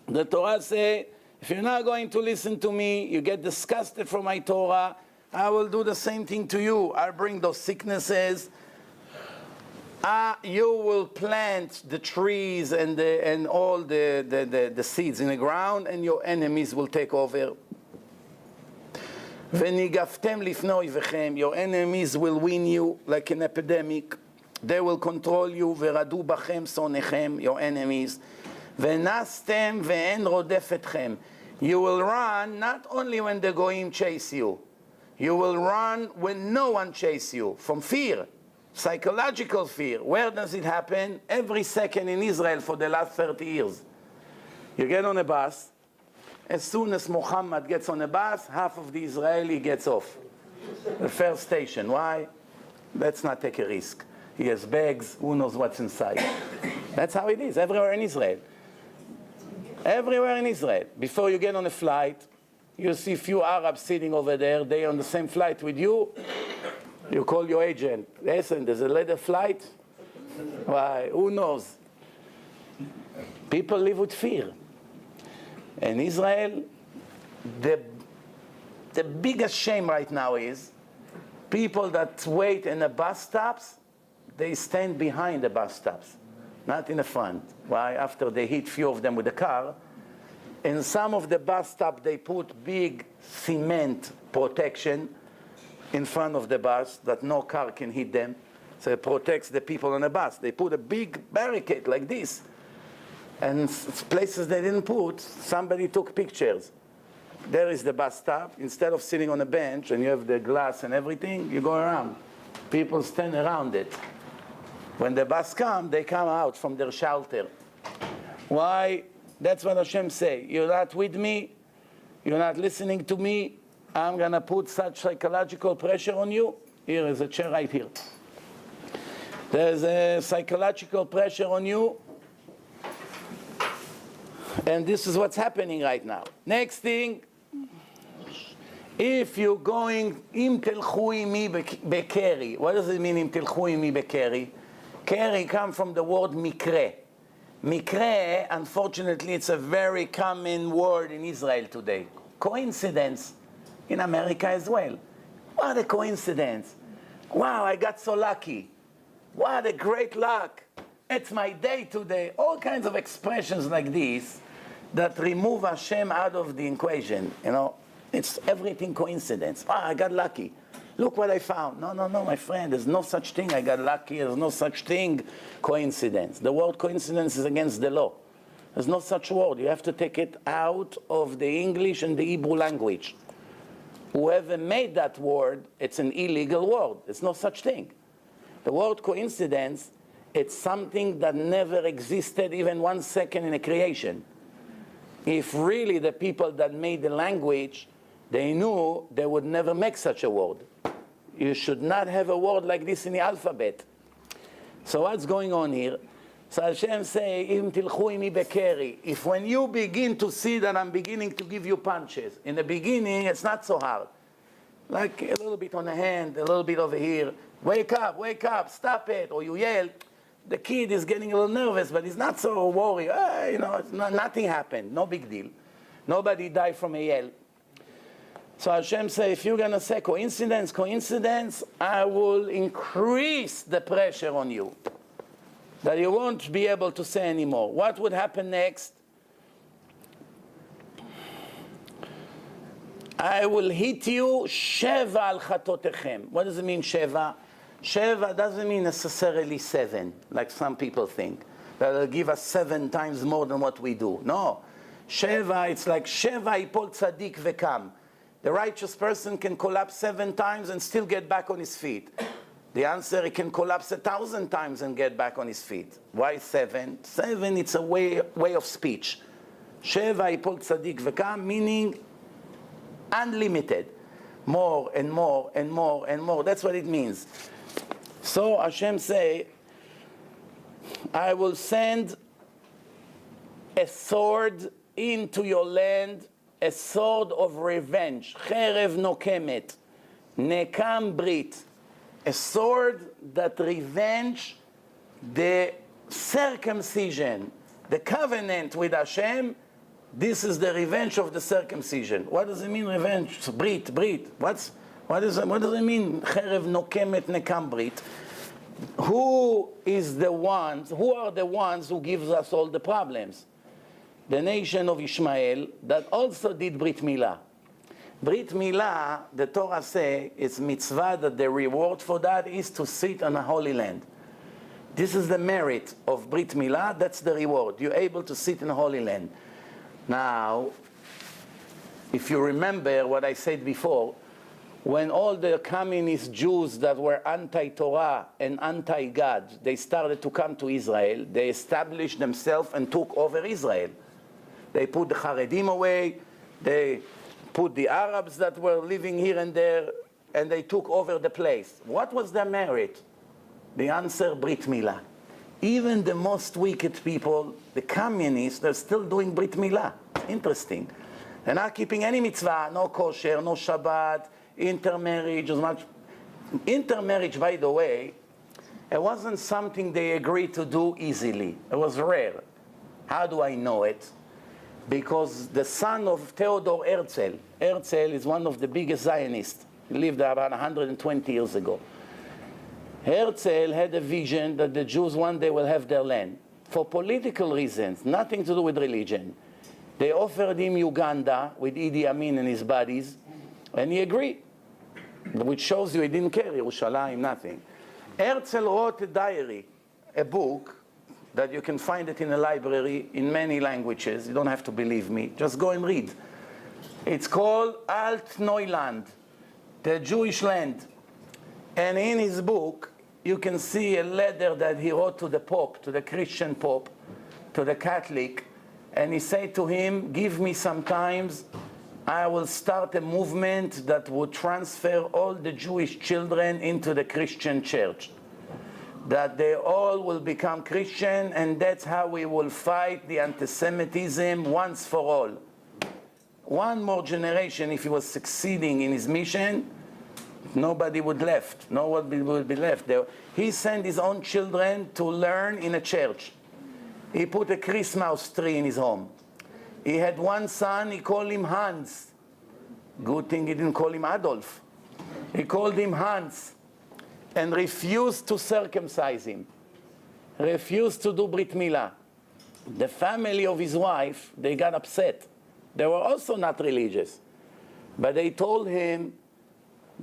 The Torah say, if you're not going to listen to me, you get disgusted from my Torah, I will do the same thing to you. I'll bring those sicknesses. You will plant the trees and all the seeds in the ground, and your enemies will take over. וניגפתם לפני אויביכם, your enemies will win you like an epidemic. They will control you, ורדו בכם שונאיכם, your enemies. ונסתם ואין רודף אתכם. You will run not only when the goyim chase you. You will run when no one chase you, from fear. Psychological fear. Where does it happen? Every second in Israel for the last 30 years. You get on a bus. As soon as Muhammad gets on a bus, half of the Israeli gets off. The first station. Why? Let's not take a risk. He has bags. Who knows what's inside? That's how it is everywhere in Israel. Everywhere in Israel. Before you get on a flight, you see a few Arabs sitting over there. They're on the same flight with you. You call your agent. Listen, there's a later flight. Why? Who knows? People live with fear. In Israel, the biggest shame right now is people that wait in the bus stops, they stand behind the bus stops, not in the front. Why? After they hit few of them with the car. In some of the bus stops, they put big cement protection in front of the bus that no car can hit them. So it protects the people on the bus. They put a big barricade like this. And places they didn't put, somebody took pictures. There is the bus stop. Instead of sitting on a bench and you have the glass and everything, you go around. People stand around it. When the bus comes, they come out from their shelter. Why? That's what Hashem say. You're not with me. You're not listening to me. I'm going to put such psychological pressure on you. Here is a chair right here. There's a psychological pressure on you. And this is what's happening right now. Next thing, if you're going, im telchu imi bekeri. What does it mean, im telchu imi bekeri? Keri comes from the word mikre. Mikre, unfortunately, it's a very common word in Israel today. Coincidence. In America as well. What a coincidence. Wow, I got so lucky. What a great luck. It's my day today. All kinds of expressions like this that remove Hashem out of the equation. You know, it's everything coincidence. I got lucky. Look what I found. No, my friend. There's no such thing. I got lucky. There's no such thing. Coincidence. The word coincidence is against the law. There's no such word. You have to take it out of the English and the Hebrew language. Whoever made that word, it's an illegal word. There's no such thing. The word coincidence, it's something that never existed even 1 second in a creation. If really the people that made the language, they knew they would never make such a word. You should not have a word like this in the alphabet. So what's going on here? So Hashem say, "Im tilchu imi bekeri." If when you begin to see that I'm beginning to give you punches, in the beginning it's not so hard. Like a little bit on the hand, a little bit over here. Wake up, stop it. Or you yell. The kid is getting a little nervous, but he's not so worried. Nothing happened. No big deal. Nobody died from a yell. So Hashem say, if you're going to say coincidence, I will increase the pressure on you. That you won't be able to say anymore. What would happen next? I will hit you, sheva al chatotechem. What does it mean, sheva? Sheva doesn't mean necessarily 7, like some people think. That will give us 7 times more than what we do. No. Sheva, it's like sheva ipol tzadik vekam. The righteous person can collapse 7 times and still get back on his feet. The answer, he can collapse 1,000 times and get back on his feet. Why 7? 7, it's a way of speech. Sheva ipol tzadik vekam, meaning unlimited. More and more and more and more. That's what it means. So Hashem say, I will send a sword into your land, a sword of revenge. Cherev nokemet, nekam brit. A sword that revenge the circumcision, the covenant with Hashem. This is the revenge of the circumcision. What does it mean, revenge? Brit. What does it mean? Cherev nokemet nekam brit. Who are the ones who gives us all the problems? The nation of Ishmael that also did Brit Milah. Brit Milah, the Torah says, it's mitzvah that the reward for that is to sit on a holy land. This is the merit of Brit Milah, that's the reward. You're able to sit in a holy land. Now, if you remember what I said before, when all the communist Jews that were anti-Torah and anti-God, they started to come to Israel, they established themselves and took over Israel. They put the Haredim away, they put the Arabs that were living here and there, and they took over the place. What was their merit? The answer, Brit Milah. Even the most wicked people, the communists, they're still doing Brit Milah. Interesting. They're not keeping any mitzvah, no kosher, no Shabbat, intermarriage. Intermarriage, by the way, it wasn't something they agreed to do easily. It was rare. How do I know it? Because the son of Theodor Herzl is one of the biggest Zionists. He lived about 120 years ago. Herzl had a vision that the Jews one day will have their land. For political reasons, nothing to do with religion. They offered him Uganda with Idi Amin and his buddies, and he agreed, which shows you he didn't care, Yerushalayim, nothing. Herzl wrote a diary, a book, that you can find it in a library in many languages. You don't have to believe me. Just go and read. It's called Alt Neuland, the Jewish land. And in his book, you can see a letter that he wrote to the Pope, to the Christian Pope, to the Catholic. And he said to him, give me some time. I will start a movement that would transfer all the Jewish children into the Christian church. That they all will become Christian, and that's how we will fight the anti-Semitism once for all. One more generation, if he was succeeding in his mission, nobody would left. Nobody would be left there. He sent his own children to learn in a church. He put a Christmas tree in his home. He had one son, he called him Hans. Good thing he didn't call him Adolf. He called him Hans. And refused to circumcise him, refused to do Brit Milah. The family of his wife, they got upset. They were also not religious. But they told him,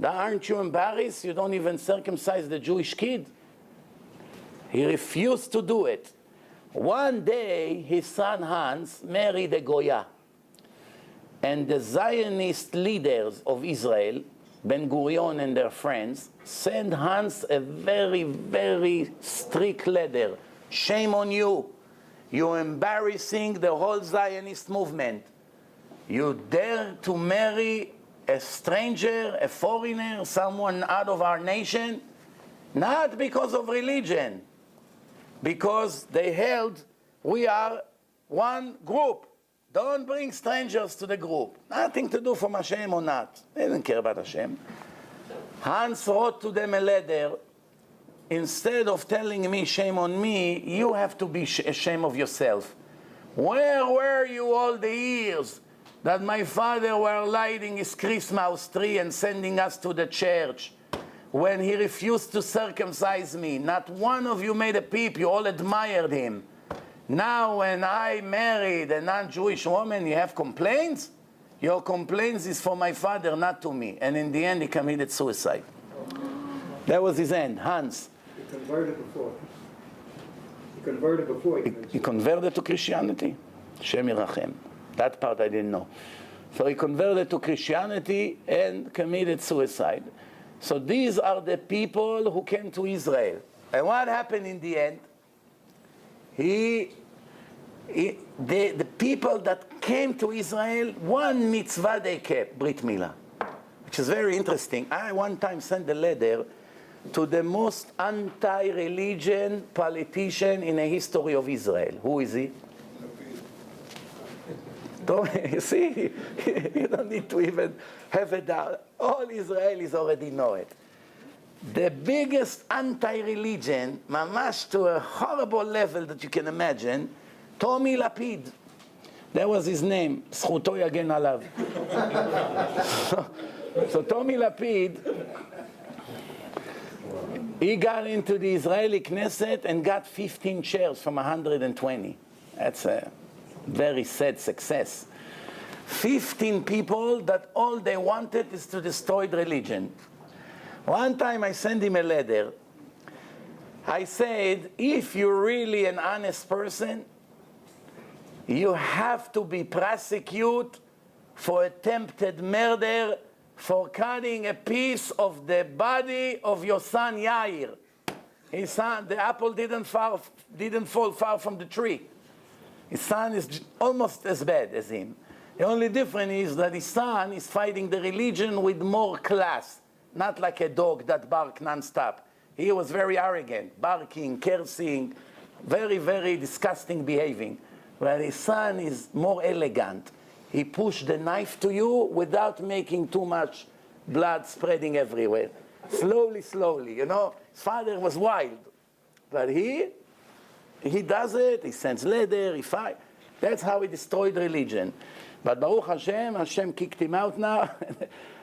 aren't you embarrassed? You don't even circumcise the Jewish kid. He refused to do it. One day, his son Hans married a Goya. And the Zionist leaders of Israel, Ben Gurion and their friends, sent Hans a very, very strict letter. Shame on you. You're embarrassing the whole Zionist movement. You dare to marry a stranger, a foreigner, someone out of our nation? Not because of religion. Because they held, we are one group. Don't bring strangers to the group. Nothing to do from Hashem or not. They didn't care about Hashem. Hans wrote to them a letter. Instead of telling me, shame on me, you have to be ashamed of yourself. Where were you all the years that my father were lighting his Christmas tree and sending us to the church when he refused to circumcise me? Not one of you made a peep. You all admired him. Now when I married a non-Jewish woman, you have complaints? Your complaints is for my father, not to me. And in the end, he committed suicide. That was his end, Hans. He converted before. He converted to Christianity. Shem Yirachem. That part I didn't know. So he converted to Christianity and committed suicide. So these are the people who came to Israel. And what happened in the end? The people that came to Israel, one mitzvah they kept, Brit Milah, which is very interesting. I one time sent a letter to the most anti-religion politician in the history of Israel. Who is he? You see, you don't need to even have a doubt. All Israelis already know it. The biggest anti-religion, mamash to a horrible level that you can imagine, Tommy Lapid. That was his name. Zchuto yagen alav. So Tommy Lapid, he got into the Israeli Knesset and got 15 chairs from 120. That's a very sad success. 15 people that all they wanted is to destroy the religion. One time I sent him a letter. I said, if you're really an honest person, you have to be prosecuted for attempted murder for cutting a piece of the body of your son Yair. His son, the apple didn't fall far from the tree. His son is almost as bad as him. The only difference is that his son is fighting the religion with more class, not like a dog that barks non-stop. He was very arrogant, barking, cursing, very, very disgusting behaving. Where his son is more elegant. He pushed the knife to you without making too much blood spreading everywhere. Slowly, slowly, you know. His father was wild. But he does it, he sends letter, he fights. That's how he destroyed religion. But Baruch Hashem, Hashem kicked him out now.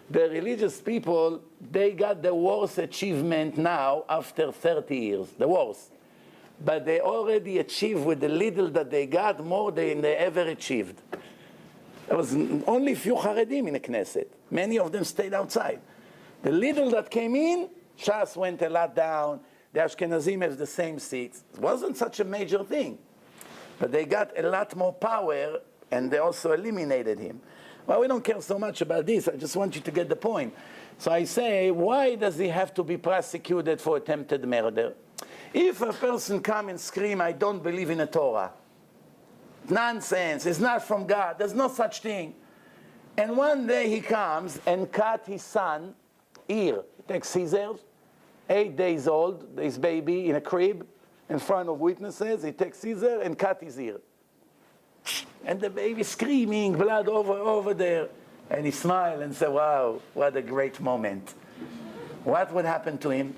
The religious people, they got the worst achievement now after 30 years, the worst. But they already achieved with the little that they got more than they ever achieved. There was only few Haredim in the Knesset. Many of them stayed outside. The little that came in, Shas went a lot down. The Ashkenazim have the same seats. It wasn't such a major thing. But they got a lot more power, and they also eliminated him. Well, we don't care so much about this. I just want you to get the point. So I say, why does he have to be prosecuted for attempted murder? If a person come and scream, I don't believe in the Torah, nonsense, it's not from God, there's no such thing. And one day he comes and cut his son ear. He takes scissors, 8 days old, his baby in a crib, in front of witnesses, he takes scissors and cut his ear. And the baby screaming, blood over there. And he smiled and said, wow, what a great moment. What would happen to him?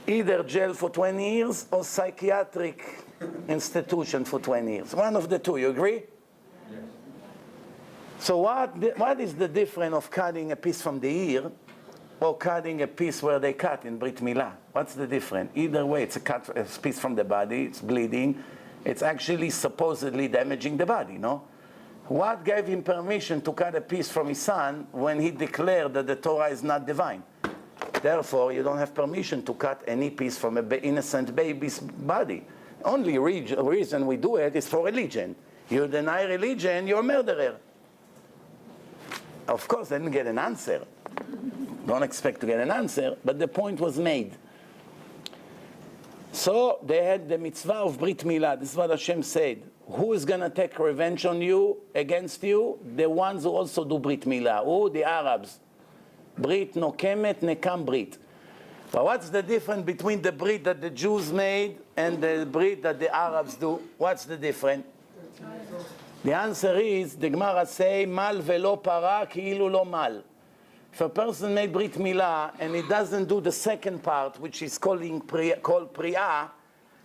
Either jail for 20 years or psychiatric institution for 20 years. One of the two, you agree? Yes. So what is the difference of cutting a piece from the ear or cutting a piece where they cut in Brit Milah? What's the difference? Either way, it's a piece from the body, it's bleeding, it's actually supposedly damaging the body, no? What gave him permission to cut a piece from his son when he declared that the Torah is not divine? Therefore, you don't have permission to cut any piece from an innocent baby's body. Only reason we do it is for religion. You deny religion, you're a murderer. Of course, I didn't get an answer. Don't expect to get an answer, but the point was made. So they had the mitzvah of Brit Milah. This is what Hashem said. Who is going to take revenge on you, against you? The ones who also do Brit Milah. Who? The Arabs. Brit nokemet nekam Brit. But what's the difference between the Brit that the Jews made and the Brit that the Arabs do? What's the difference? The answer is, the Gemara say, mal velo para ki'ilu lo mal. If a person made Brit Milah and he doesn't do the second part, which is called Priya,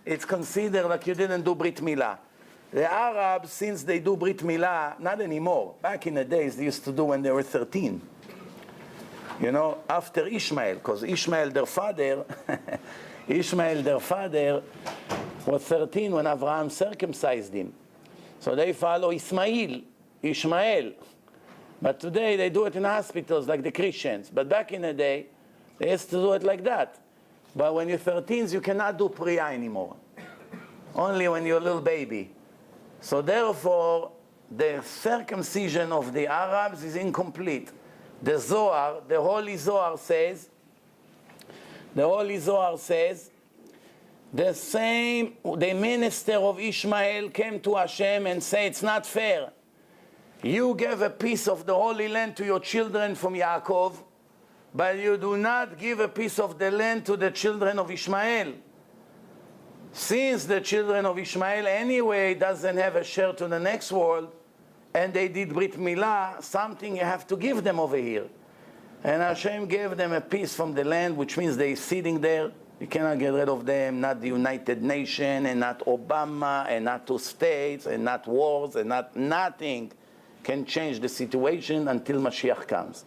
it's considered like you didn't do Brit Milah. The Arabs, since they do Brit Milah, not anymore. Back in the days, they used to do when they were 13. You know, after Ishmael, because Ishmael, their father, was 13 when Abraham circumcised him. So they follow Ishmael. But today they do it in hospitals like the Christians. But back in the day, they used to do it like that. But when you're 13, you cannot do Priya anymore. Only when you're a little baby. So therefore, the circumcision of the Arabs is incomplete. The Zohar, the Holy Zohar says, the minister of Ishmael came to Hashem and said, it's not fair. You gave a piece of the Holy Land to your children from Yaakov, but you do not give a piece of the land to the children of Ishmael. Since the children of Ishmael anyway doesn't have a share to the next world, and they did Brit Milah, something you have to give them over here. And Hashem gave them a piece from the land, which means they're sitting there. You cannot get rid of them, not the United Nations, and not Obama, and not two states, and not wars, and not nothing can change the situation until Mashiach comes.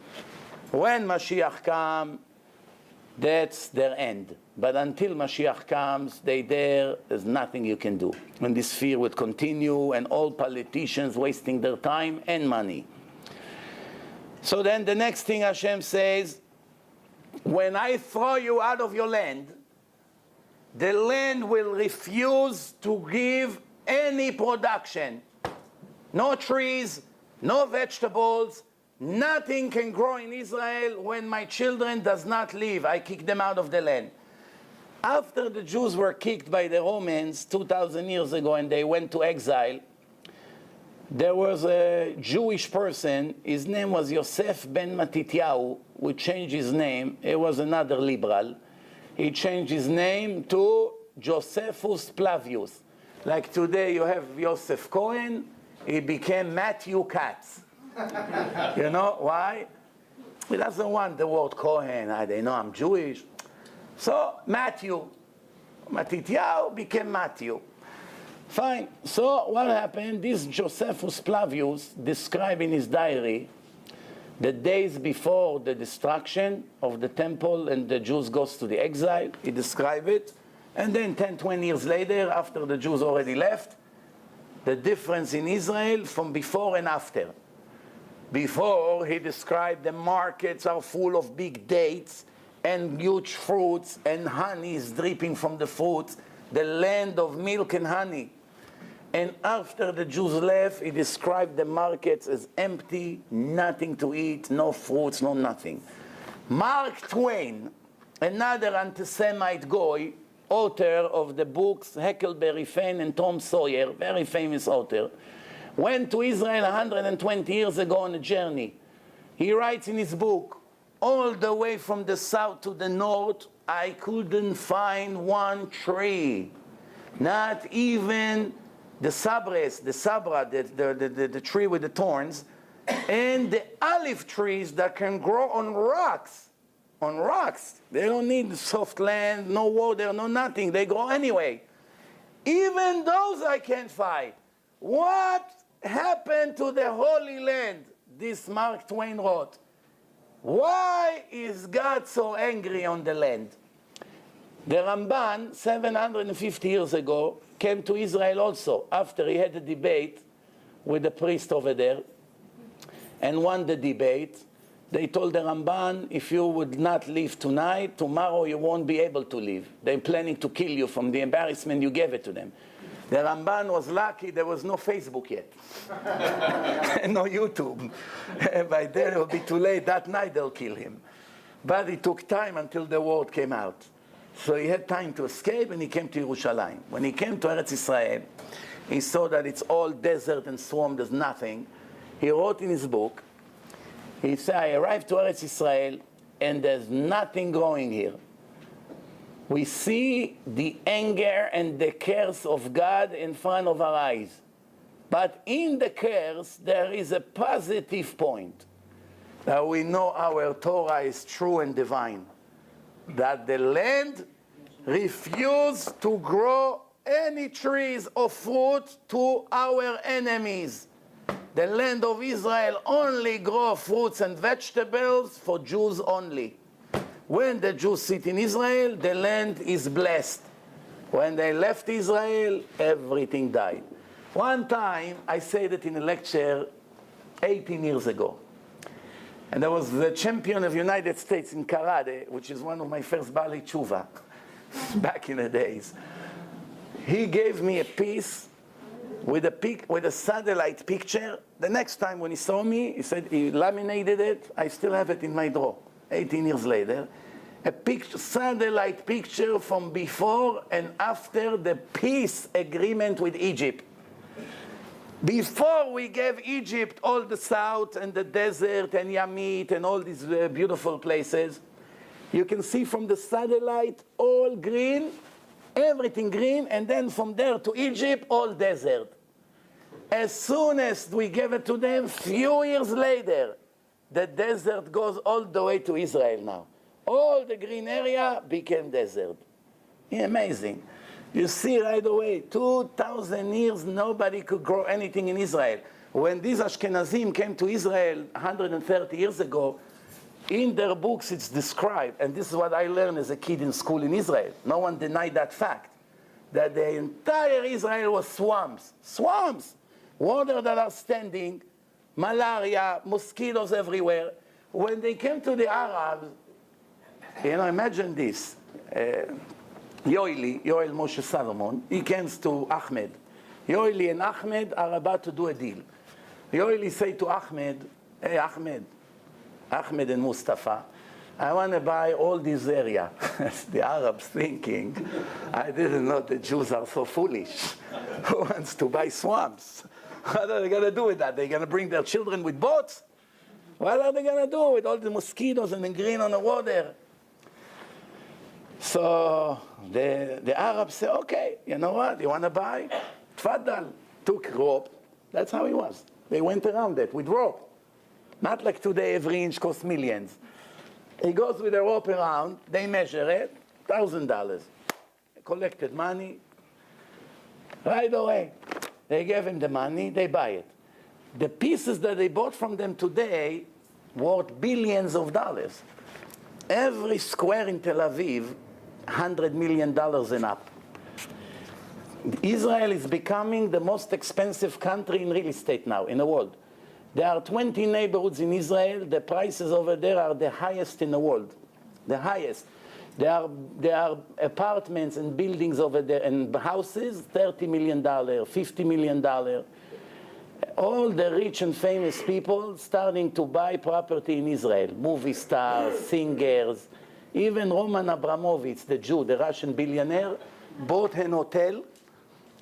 When Mashiach comes, that's their end. But until Mashiach comes, there's nothing you can do. And this fear would continue, and all politicians wasting their time and money. So then the next thing Hashem says, when I throw you out of your land, the land will refuse to give any production. No trees, no vegetables, nothing can grow in Israel when my children does not live. I kick them out of the land. After the Jews were kicked by the Romans 2,000 years ago and they went to exile, there was a Jewish person, his name was Yosef ben Matityahu, who changed his name. He was another liberal. He changed his name to Josephus Flavius. Like today you have Yosef Cohen, he became Matthew Katz. You know why? He doesn't want the word Cohen. They know I'm Jewish. So Matthew, Matityahu became Matthew. Fine. So what happened? This Josephus Flavius described in his diary the days before the destruction of the temple and the Jews goes to the exile. He described it. And then 10, 20 years later, after the Jews already left, the difference in Israel from before and after. Before, he described the markets are full of big dates and huge fruits, and honey is dripping from the fruits, the land of milk and honey. And after the Jews left, he described the markets as empty, nothing to eat, no fruits, no nothing. Mark Twain, another anti-Semite goy, author of the books Huckleberry Finn and Tom Sawyer, very famous author, went to Israel 120 years ago on a journey. He writes in his book, all the way from the south to the north, I couldn't find one tree. Not even the sabra, the tree with the thorns, and the olive trees that can grow on rocks. On rocks. They don't need soft land, no water, no nothing. They grow anyway. Even those I can't find. What happened to the Holy Land? This Mark Twain wrote. Why is God so angry on the land? The Ramban, 750 years ago, came to Israel also after he had a debate with the priest over there and won the debate. They told the Ramban, if you would not leave tonight, tomorrow you won't be able to leave. They're planning to kill you from the embarrassment you gave it to them. The Ramban was lucky there was no Facebook yet. No YouTube. By then it will be too late. That night they'll kill him. But it took time until the word came out. So he had time to escape and he came to Yerushalayim. When he came to Eretz Israel, he saw that it's all desert and swamp, there's nothing. He wrote in his book, he said, I arrived to Eretz Israel and there's nothing growing here. We see the anger and the curse of God in front of our eyes. But in the curse, there is a positive point. That we know our Torah is true and divine. That the land refused to grow any trees or fruit to our enemies. The land of Israel only grow fruits and vegetables for Jews only. When the Jews sit in Israel, the land is blessed. When they left Israel, everything died. One time, I said it in a lecture 18 years ago. And there was the champion of the United States in karate, which is one of my first Bali Tshuva, back in the days. He gave me a piece with a satellite picture. The next time when he saw me, he said he laminated it. I still have it in my drawer. 18 years later, a satellite picture from before and after the peace agreement with Egypt. Before we gave Egypt all the south and the desert and Yamit and all these beautiful places, you can see from the satellite all green, everything green, and then from there to Egypt, all desert. As soon as we gave it to them, few years later, the desert goes all the way to Israel now. All the green area became desert. Amazing. You see right away, 2,000 years, nobody could grow anything in Israel. When these Ashkenazim came to Israel 130 years ago, in their books it's described, and this is what I learned as a kid in school in Israel. No one denied that fact, that the entire Israel was swamps. Swamps! Water that are standing, malaria, mosquitoes everywhere. When they came to the Arabs, imagine this. Yoeli, Yoel Moshe Salomon, he comes to Ahmed. Yoeli and Ahmed are about to do a deal. Yoeli say to Ahmed, hey Ahmed and Mustafa, I want to buy all this area. The Arabs thinking, I didn't know the Jews are so foolish. Who wants to buy swamps? What are they going to do with that? They're going to bring their children with boats? What are they going to do with all the mosquitoes and the green on the water? So the Arabs say, okay, you know what? You want to buy? Tfaddal. Took rope. That's how it was. They went around it with rope. Not like today, every inch costs millions. He goes with a rope around. They measure it, $1,000. Collected money. Right away. They gave him the money. They buy it. The pieces that they bought from them today worth billions of dollars. Every square in Tel Aviv, $100 million and up. Israel is becoming the most expensive country in real estate now in the world. There are 20 neighborhoods in Israel. The prices over there are the highest in the world. The highest. There are apartments and buildings over there and houses, $30 million, $50 million. All the rich and famous people starting to buy property in Israel. Movie stars, singers. Even Roman Abramovich, the Jew, the Russian billionaire, bought an hotel,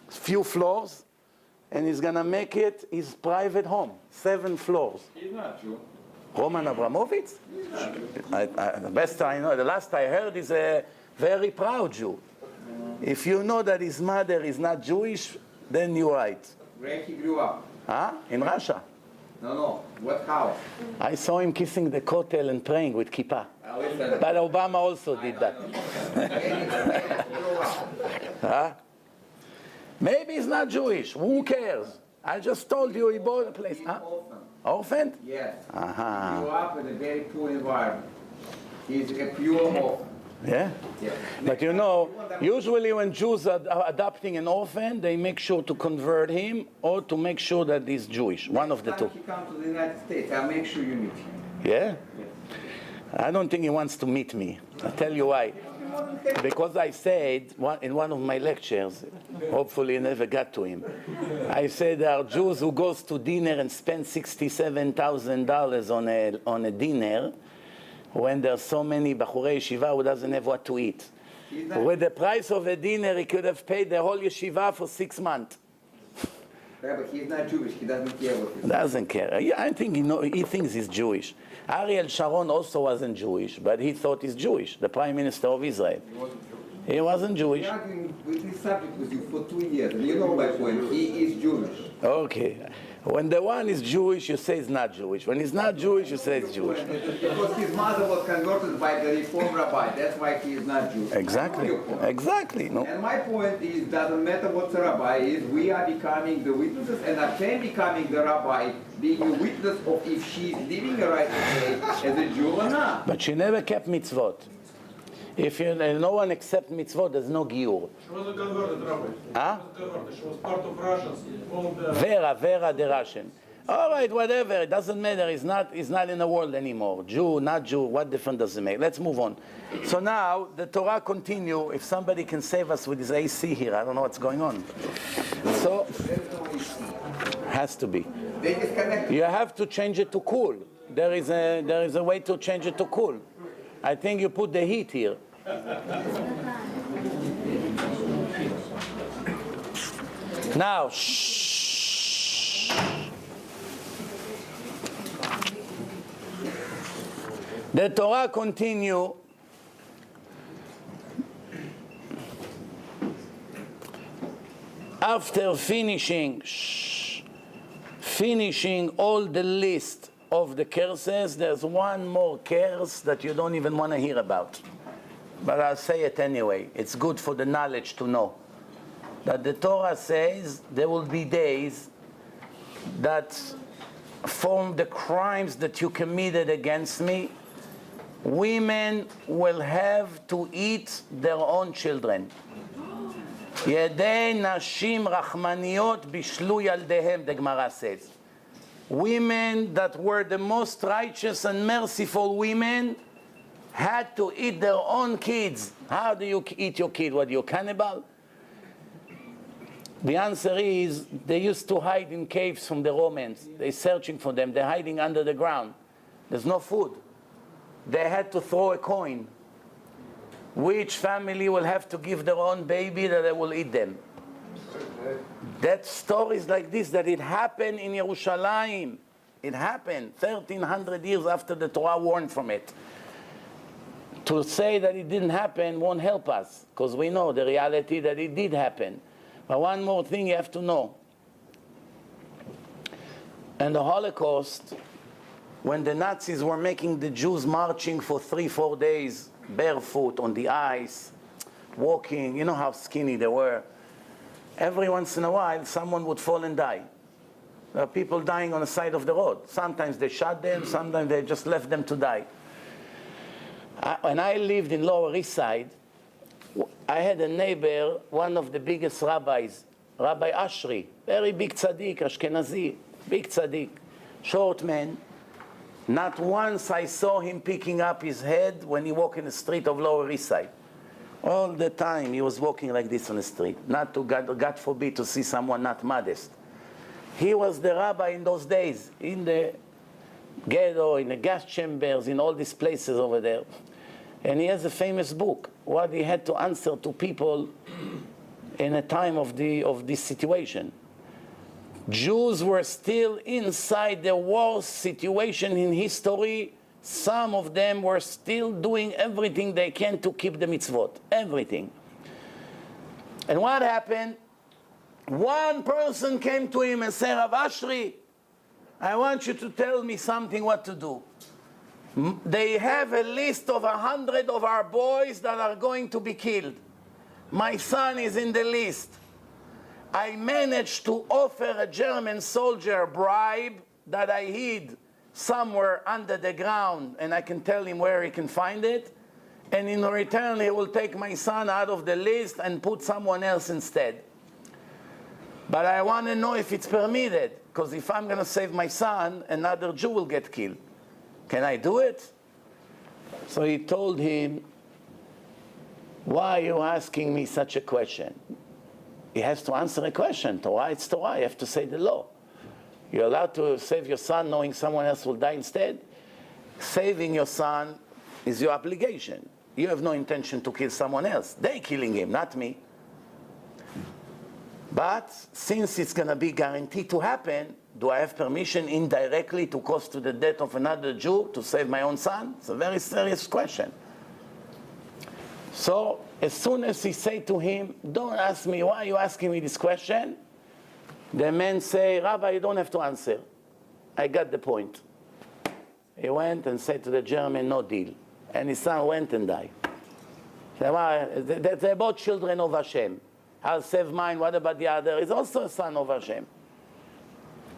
few floors, and he's going to make it his private home, 7 floors. He's not Jew. Roman Abramovich? The best I know, the last I heard, is a very proud Jew. If you know that his mother is not Jewish, then you're right. Where he grew up? Huh? In Russia. No. What house? I saw him kissing the kotel and praying with kippah. Listen. But Obama also did that. Huh? Maybe he's not Jewish. Who cares? I just told you he bought a place. He's Huh? orphan. Orphaned? Yes. Uh-huh. He grew up in a very poor environment. He's a pure orphan. Yeah? Yes. But you know, usually when Jews are adopting an orphan, they make sure to convert him or to make sure that he's Jewish. One of the two. Next time he comes to the United States, I'll make sure you meet him. Yeah? Yes. I don't think he wants to meet me. I'll tell you why. Because I said in one of my lectures, hopefully I never got to him, I said there are Jews who goes to dinner and spend $67,000 on a dinner when there's so many Bachurei Yeshiva who doesn't have what to eat. With the price of a dinner, he could have paid the whole yeshiva for 6 months. Yeah, but he's not Jewish. He doesn't care what he's Doesn't care. Yeah, I think he thinks he's Jewish. Ariel Sharon also wasn't Jewish, but he thought he's Jewish, the Prime Minister of Israel. He wasn't Jewish. I'm arguing with this subject with you for 2 years, and you know my point. He is Jewish. Okay. When the one is Jewish, you say he's not Jewish. When he's not Jewish, you say he's Jewish. Because his mother was converted by the Reform rabbi. That's why he is not Jewish. Exactly. Exactly. No. And my point is, doesn't matter what the rabbi is, we are becoming the witnesses, and I can becoming the rabbi, being a witness of if she's living a right way as a Jew or not. But she never kept mitzvot. If no one accepts mitzvot, there's no giur. She was a converted rabbi. Huh? She was part of Russians. All the Vera the Russian. All right, whatever. It doesn't matter. He's not in the world anymore. Jew, not Jew. What difference does it make? Let's move on. So now the Torah continue. If somebody can save us with this AC here, I don't know what's going on. So has to be. They disconnected. You have to change it to cool. There is a way to change it to cool. I think you put the heat here. Now, shh. The Torah continue. After finishing all the list of the curses, there's one more curse that you don't even want to hear about. But I'll say it anyway. It's good for the knowledge to know. That the Torah says there will be days that from the crimes that you committed against me, women will have to eat their own children. Yedei nashim rachmaniyot bishlu yaldehem, the Gemara says. Women that were the most righteous and merciful women had to eat their own kids. How do you eat your kid? What, you cannibal? The answer is they used to hide in caves from the Romans. They're searching for them. They're hiding under the ground. There's no food. They had to throw a coin. Which family will have to give their own baby that they will eat them? That stories like this, that it happened in Yerushalayim. It happened 1,300 years after the Torah warned from it. To say that it didn't happen won't help us, because we know the reality that it did happen. But one more thing you have to know. In the Holocaust, when the Nazis were making the Jews marching for 3-4 days, barefoot on the ice, walking, you know how skinny they were. Every once in a while, someone would fall and die. There are people dying on the side of the road. Sometimes they shot them, sometimes they just left them to die. When I lived in Lower East Side, I had a neighbor, one of the biggest rabbis, Rabbi Ashri, very big tzaddik, Ashkenazi, big tzaddik, short man. Not once I saw him picking up his head when he walked in the street of Lower East Side. All the time he was walking like this on the street, not to, God forbid, to see someone not modest. He was the rabbi in those days, in the ghetto, in the gas chambers, in all these places over there. And he has a famous book, what he had to answer to people in a time of this situation. Jews were still inside the worst situation in history. Some of them were still doing everything they can to keep the mitzvot, everything. And what happened? One person came to him and said, Rav Ashri, I want you to tell me something what to do. They have a list of 100 of our boys that are going to be killed. My son is in the list. I managed to offer a German soldier a bribe that I hid somewhere under the ground, and I can tell him where he can find it. And in return, he will take my son out of the list and put someone else instead. But I want to know if it's permitted, because if I'm going to save my son, another Jew will get killed. Can I do it? So he told him, why are you asking me such a question? He has to answer a question. Torah, it's Torah. You have to say the law. You're allowed to save your son knowing someone else will die instead? Saving your son is your obligation. You have no intention to kill someone else. They're killing him, not me. But since it's going to be guaranteed to happen, do I have permission indirectly to cause to the death of another Jew to save my own son? It's a very serious question. So as soon as he said to him, don't ask me, why are you asking me this question? The man say, Rabbi, you don't have to answer. I got the point. He went and said to the German, no deal. And his son went and died. They're both children of Hashem. I'll save mine, what about the other? He's also a son of Hashem.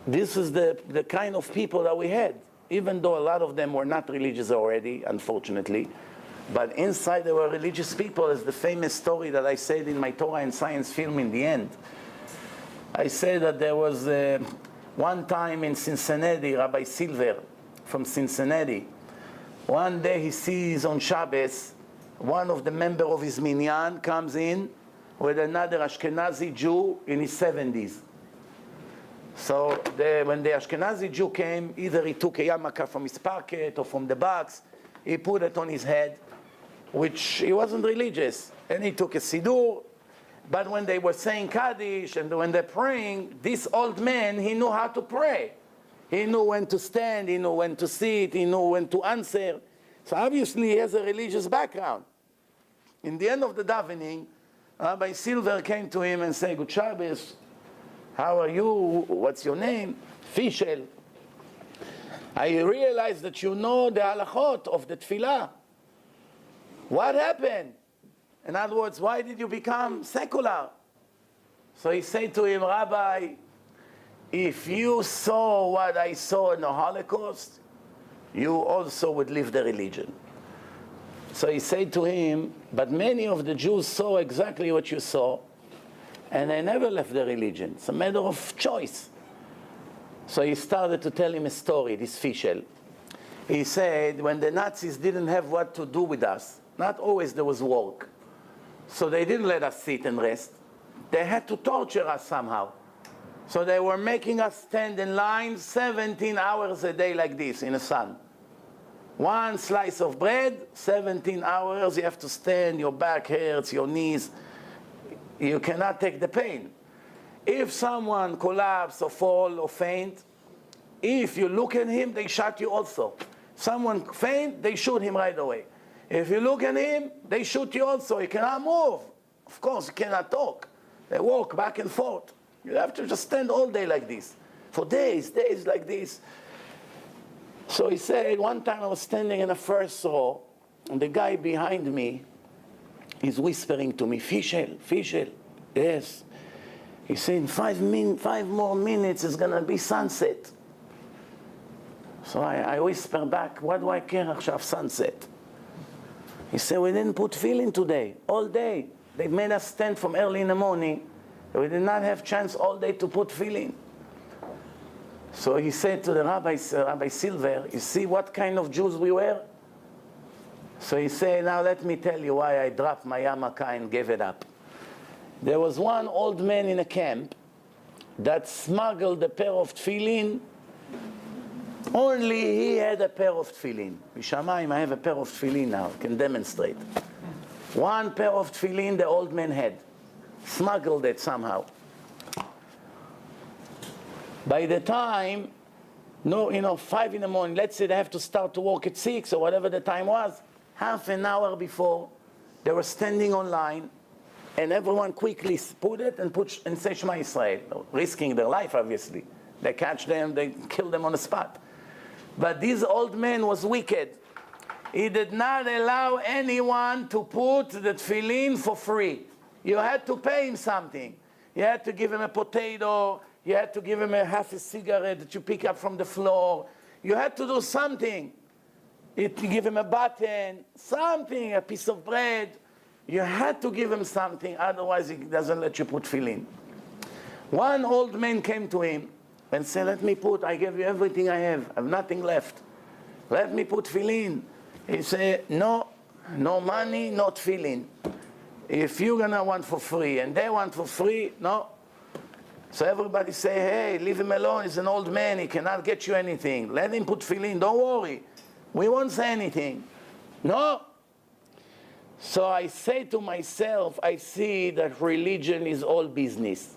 This is the kind of people that we had, even though a lot of them were not religious already, unfortunately. But inside there were religious people, as the famous story that I said in my Torah and Science film in the end. I said that there was One time in Cincinnati, Rabbi Silver from Cincinnati, one day he sees on Shabbos, one of the members of his minyan comes in with another Ashkenazi Jew in his 70s. So when the Ashkenazi Jew came, either he took a yarmulke from his pocket or from the box, he put it on his head, which he wasn't religious, and he took a siddur. But when they were saying Kaddish and when they're praying, this old man, he knew how to pray. He knew when to stand, he knew when to sit, he knew when to answer. So obviously he has a religious background. In the end of the davening, Rabbi Silver came to him and said, "Good Shabbos, how are you? What's your name?" "Fischel. I realize that you know the halachot of the tefillah. What happened? In other words, why did you become secular?" So he said to him, "Rabbi, if you saw what I saw in the Holocaust, you also would leave the religion." So he said to him, "But many of the Jews saw exactly what you saw, and they never left the religion. It's a matter of choice." So he started to tell him a story, this Fischel. He said, when the Nazis didn't have what to do with us, not always there was work. So they didn't let us sit and rest. They had to torture us somehow. So they were making us stand in line 17 hours a day like this in the sun. One slice of bread, 17 hours, you have to stand, your back hurts, your knees. You cannot take the pain. If someone collapses or fall or faint, if you look at him, they shot you also. Someone faint, they shoot him right away. If you look at him, they shoot you also. You cannot move. Of course, you cannot talk. They walk back and forth. You have to just stand all day like this. For days like this. So he said, one time I was standing in the first row, and the guy behind me is whispering to me, "Fischel, Fischel." "Yes." He said, "In 5 more minutes, it's going to be sunset." So I whisper back, "What do I care עכשיו sunset?" He said, "We didn't put tefillin today, all day. They made us stand from early in the morning. We did not have chance all day to put tefillin." So he said to the Rabbi Silver, "You see what kind of Jews we were?" So he said, "Now let me tell you why I dropped my yarmulke and gave it up. There was one old man in a camp that smuggled a pair of tefillin. Only he had a pair of tefillin. Bishamayim, I have a pair of tefillin now. I can demonstrate. One pair of tefillin the old man had. Smuggled it somehow. By the time, 5 in the morning, let's say they have to start to work at 6 or whatever the time was, half an hour before, they were standing online, and everyone quickly put it and say Shema Yisrael, risking their life, obviously. They catch them, they kill them on the spot. But this old man was wicked. He did not allow anyone to put the tefillin for free. You had to pay him something. You had to give him a potato. You had to give him a half a cigarette that you pick up from the floor. You had to do something. You give him a button, something, a piece of bread. You had to give him something, otherwise he doesn't let you put tefillin. One old man came to him and said, I gave you everything I have nothing left. Let me put tefillin. He said, no money, no tefillin. If you're going to want for free and they want for free, no. So everybody say, hey, leave him alone. He's an old man. He cannot get you anything. Let him put tefillin. Don't worry. We won't say anything. No. So I say to myself, I see that religion is all business.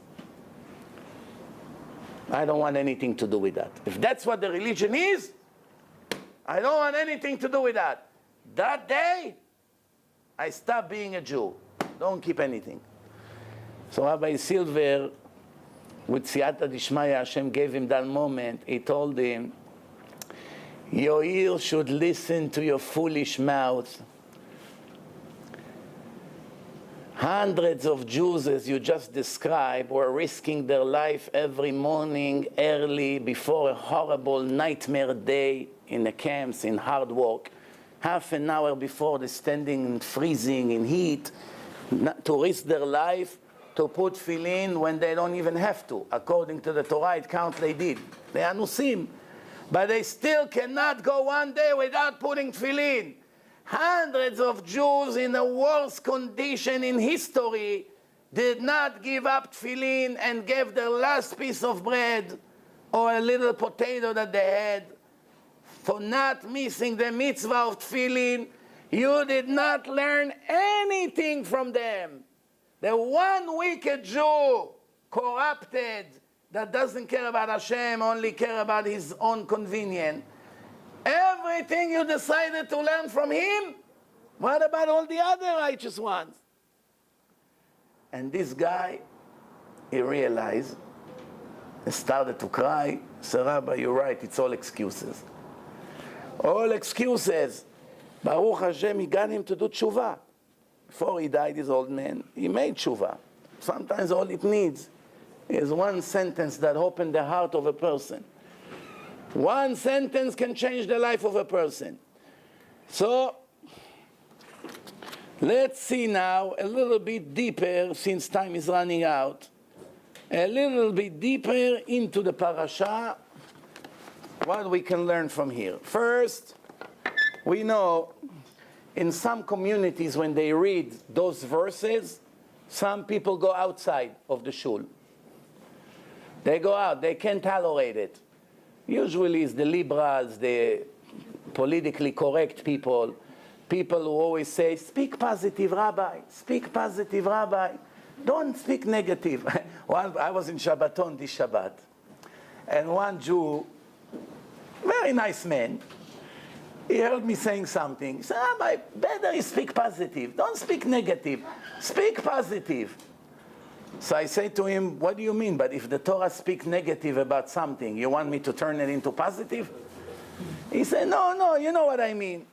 I don't want anything to do with that. If that's what the religion is, I don't want anything to do with that. That day, I stop being a Jew. Don't keep anything. So Rabbi Silver, with Siyata Dishmaya, Hashem gave him that moment. He told him, your ears should listen to your foolish mouth. Hundreds of Jews, as you just described, were risking their life every morning early before a horrible nightmare day in the camps, in hard work. Half an hour before, they're standing and freezing in heat to risk their life to put tefillin when they don't even have to. According to the Torah, it counts they did. They are nusim. But they still cannot go one day without putting tefillin. Hundreds of Jews in the worst condition in history did not give up tefillin and gave their last piece of bread or a little potato that they had for not missing the mitzvah of tefillin. You did not learn anything from them. The one wicked Jew, corrupted, that doesn't care about Hashem, only care about his own convenience. Everything you decided to learn from him, what about all the other righteous ones? And this guy, he realized, he started to cry. Said, Rabbi, you're right, it's all excuses. All excuses. Baruch Hashem, he got him to do tshuva. Before he died, his old man, he made tshuva. Sometimes all it needs is one sentence that opened the heart of a person. One sentence can change the life of a person. So, let's see now a little bit deeper, since time is running out, a little bit deeper into the parasha, what we can learn from here. First, we know in some communities when they read those verses, some people go outside of the shul. They go out, they can't tolerate it. Usually it's the liberals, the politically correct people, people who always say, speak positive, Rabbi, speak positive, Rabbi. Don't speak negative. I was in Shabbaton this Shabbat, and one Jew, very nice man, he heard me saying something. He said, Rabbi, better you speak positive. Don't speak negative. Speak positive. So I say to him, what do you mean? But if the Torah speaks negative about something, you want me to turn it into positive? He said, no, you know what I mean.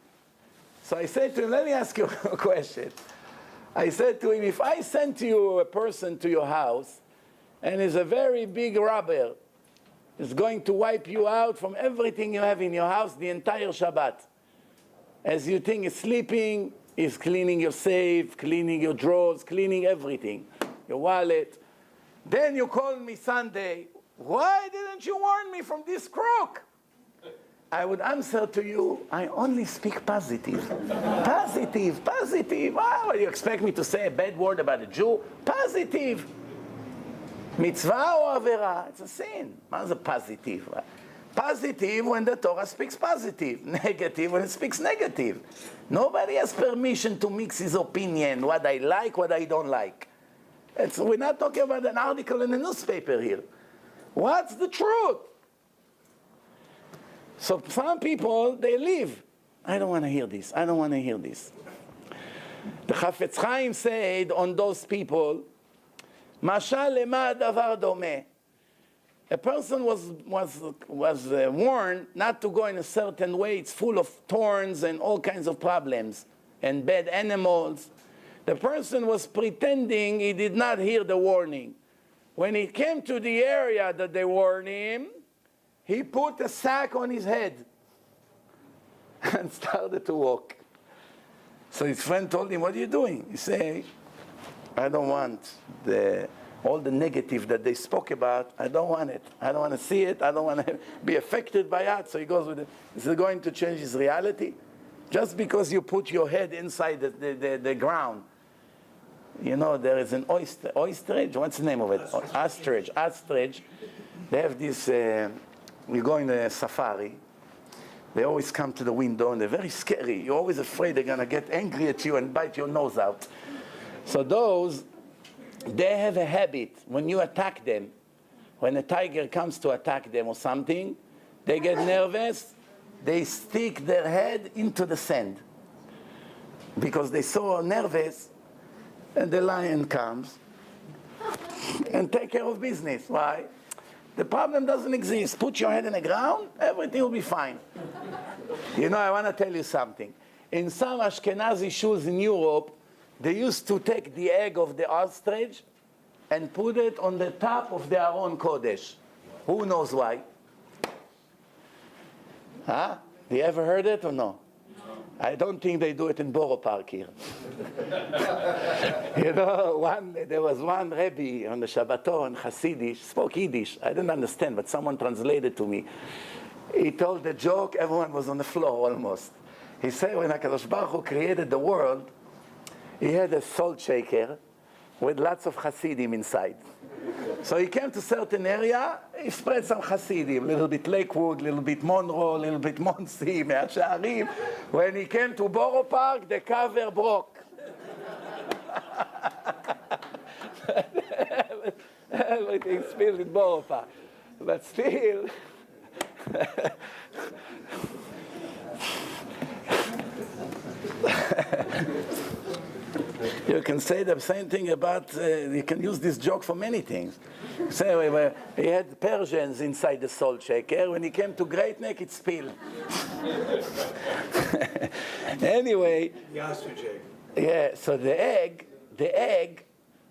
So I said to him, let me ask you a question. I said to him, if I send you a person to your house, and is a very big robber, is going to wipe you out from everything you have in your house the entire Shabbat. As you think he's sleeping, he's cleaning your safe, cleaning your drawers, cleaning everything, your wallet. Then you call me Sunday, why didn't you warn me from this crook? I would answer to you, I only speak positive. Positive, positive. Why would you expect me to say a bad word about a Jew? Positive. Mitzvah or avera? It's a sin. What's a positive? Positive when the Torah speaks positive. Negative when it speaks negative. Nobody has permission to mix his opinion, what I like, what I don't like. We're not talking about an article in a newspaper here. What's the truth? So some people, they leave. I don't want to hear this. I don't want to hear this. The Chafetz Chaim said on those people, Mashal lema davar domeh. A person was warned not to go in a certain way. It's full of thorns and all kinds of problems and bad animals. The person was pretending he did not hear the warning. When he came to the area that they warned him, he put a sack on his head and started to walk. So his friend told him, what are you doing? He said, I don't want all the negative that they spoke about. I don't want it. I don't want to see it. I don't want to be affected by it. So he goes with it. Is it going to change his reality? Just because you put your head inside the ground. You know, there is an ostrich. What's the name of it? Ostrich. They have this, we go in a safari. They always come to the window and they're very scary. You're always afraid they're going to get angry at you and bite your nose out. So those, they have a habit. When you attack them, when a tiger comes to attack them or something, they get nervous. They stick their head into the sand because they so nervous. And the lion comes and take care of business. Why? The problem doesn't exist. Put your head in the ground, everything will be fine. You know, I want to tell you something. In some Ashkenazi shuls in Europe, they used to take the egg of the ostrich and put it on the top of the Aron Kodesh. Who knows why? Huh? You ever heard it or no? I don't think they do it in Borough Park here. You know, there was one Rebbe on the Shabbaton, Hasidish, spoke Yiddish. I didn't understand, but someone translated to me. He told the joke, everyone was on the floor almost. He said when HaKadosh Baruch Hu created the world, he had a salt shaker with lots of Hasidim inside. So he came to a certain area, he spread some Hasidim, a little bit Lakewood, a little bit Monroe, a little bit Monsey, Mea Sha'arim. When he came to Borough Park, the cover broke. Everything spilled in Borough Park. But still, you can say the same thing about, you can use this joke for many things. Say, he had Persians inside the salt shaker. When he came to Great Neck, it spilled. Anyway, yeah, so the egg,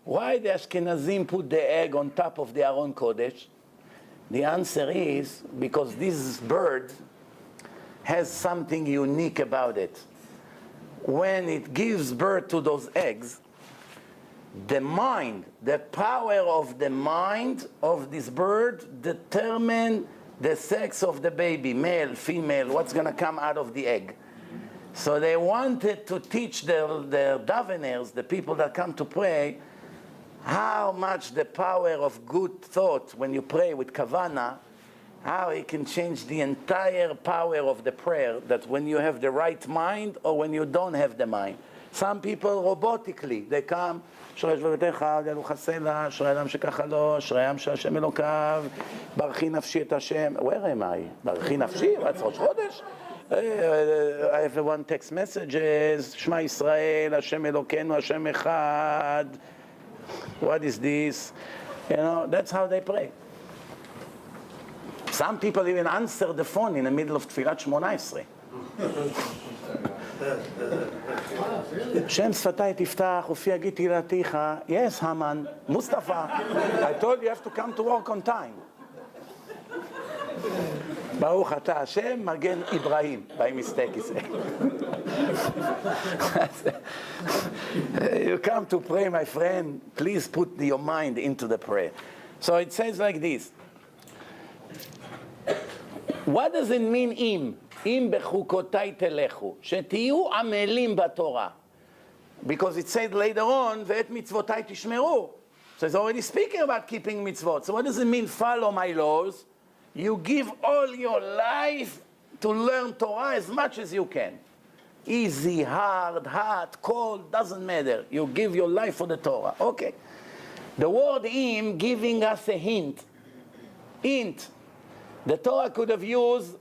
why the Ashkenazim put the egg on top of the Aron Kodesh? The answer is because this bird has something unique about it. When it gives birth to those eggs, the mind, the power of the mind of this bird determine the sex of the baby, male, female, what's going to come out of the egg. So they wanted to teach their daveners, the people that come to pray, how much the power of good thought when you pray with kavana, how it can change the entire power of the prayer, that when you have the right mind or when you don't have the mind. Some people robotically, they come, שורש בביתך, ידעו חסלה, שרי אדם שככה לו, שרי עם שהשם אלוקיו, ברכי נפשי את השם. Where am I? ברכי נפשי? מה, ראש חודש? I have one text messages, שמע ישראל, השם אלוקינו, השם אחד. What is this? You know, that's how they pray. Some people even answer the phone in the middle of תפילת 18. שם שפתיי תפתח ופי יגיד תהילתיך. Yes, Haman, Mustafa, I told you have to come to work on time. ברוך אתה השם מגן אברהים. by mistake he said. You come to pray, my friend, please put your mind into the prayer. So it says like this. What does it mean im? אם בחוקותיי תלכו, שתהיו עמלים בתורה. Because it said later on, ואת מצוותיי תשמרו. So it's already speaking about keeping mitzvot. So what does it mean, follow my laws? You give all your life to learn Torah as much as you can. Easy, hard, hot, cold, doesn't matter. You give your life for the Torah. Okay. The word im giving us a hint. Hint. The Torah could have used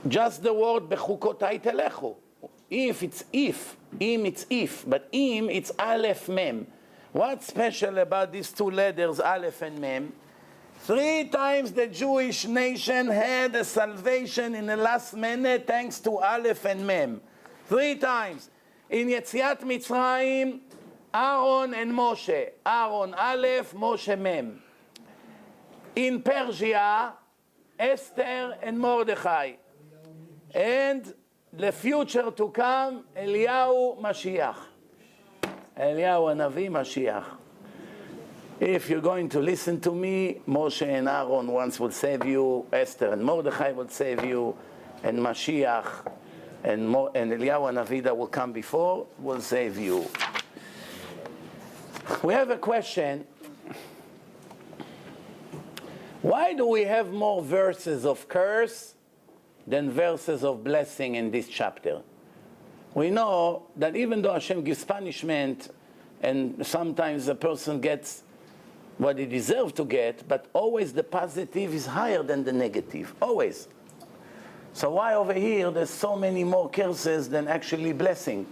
just the word Bechukotay telechu. If it's if, im it's if, but im it's aleph mem. What's special about these two letters, aleph and mem? 3 times the Jewish nation had a salvation in the last minute thanks to aleph and mem. 3 times. In Yetziat Mitzrayim, Aaron and Moshe. Aaron aleph, Moshe mem. In Persia, Esther and Mordechai. And the future to come, Eliyahu Mashiach. Eliyahu Hanavi Mashiach. If you're going to listen to me, Moshe and Aaron once will save you, Esther and Mordechai will save you, and Mashiach and Eliyahu Hanavi that will come before will save you. We have a question. Why do we have more verses of curse than verses of blessing in this chapter? We know that even though Hashem gives punishment, and sometimes a person gets what he deserves to get, but always the positive is higher than the negative, always. So why over here there's so many more curses than actually blessing?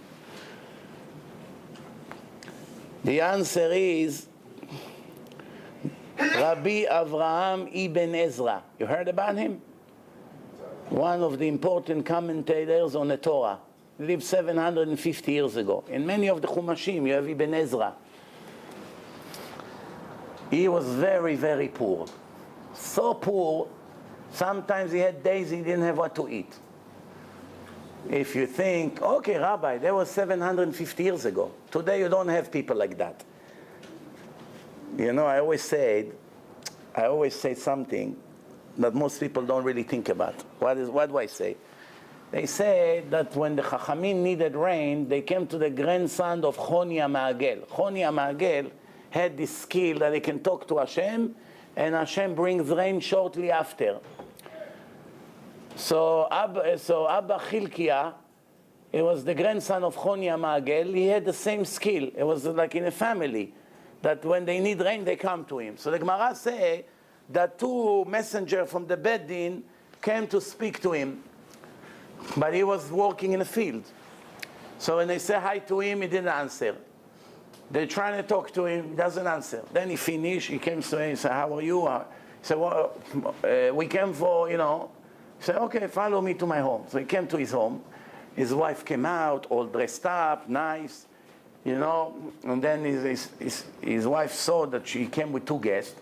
The answer is Rabbi Avraham ibn Ezra. You heard about him? One of the important commentators on the Torah. He lived 750 years ago. In many of the Chumashim, you have Ibn Ezra. He was very, very poor. So poor, sometimes he had days he didn't have what to eat. If you think, okay, Rabbi, that was 750 years ago. Today you don't have people like that. You know, I always say something that most people don't really think about. What do I say? They say that when the Chachamim needed rain, they came to the grandson of Choni HaMa'agel. Choni HaMa'agel had this skill that he can talk to Hashem, and Hashem brings rain shortly after. So Abba Chilkiah, he was the grandson of Choni HaMa'agel. He had the same skill. It was like in a family, that when they need rain, they come to him. So the Gemara say that two messengers from the Beit Din came to speak to him, but he was working in a field. So when they say hi to him, he didn't answer. They're trying to talk to him, he doesn't answer. Then he finished, he came to him, he said, how are you? He said, well, we came for, you know. He said, okay, follow me to my home. So he came to his home. His wife came out, all dressed up, nice, you know. And then his wife saw that she came with two guests.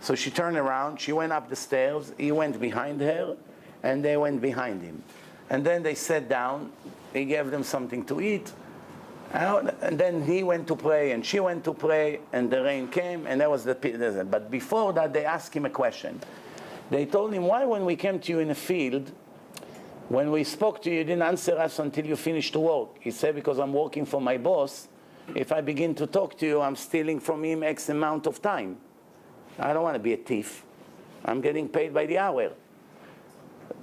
So she turned around, she went up the stairs, he went behind her, and they went behind him. And then they sat down, he gave them something to eat, and then he went to pray, and she went to pray, and the rain came, and that was the. But before that, they asked him a question. They told him, why when we came to you in a field, when we spoke to you, you didn't answer us until you finished to work? He said, because I'm working for my boss. If I begin to talk to you, I'm stealing from him X amount of time. I don't want to be a thief. I'm getting paid by the hour.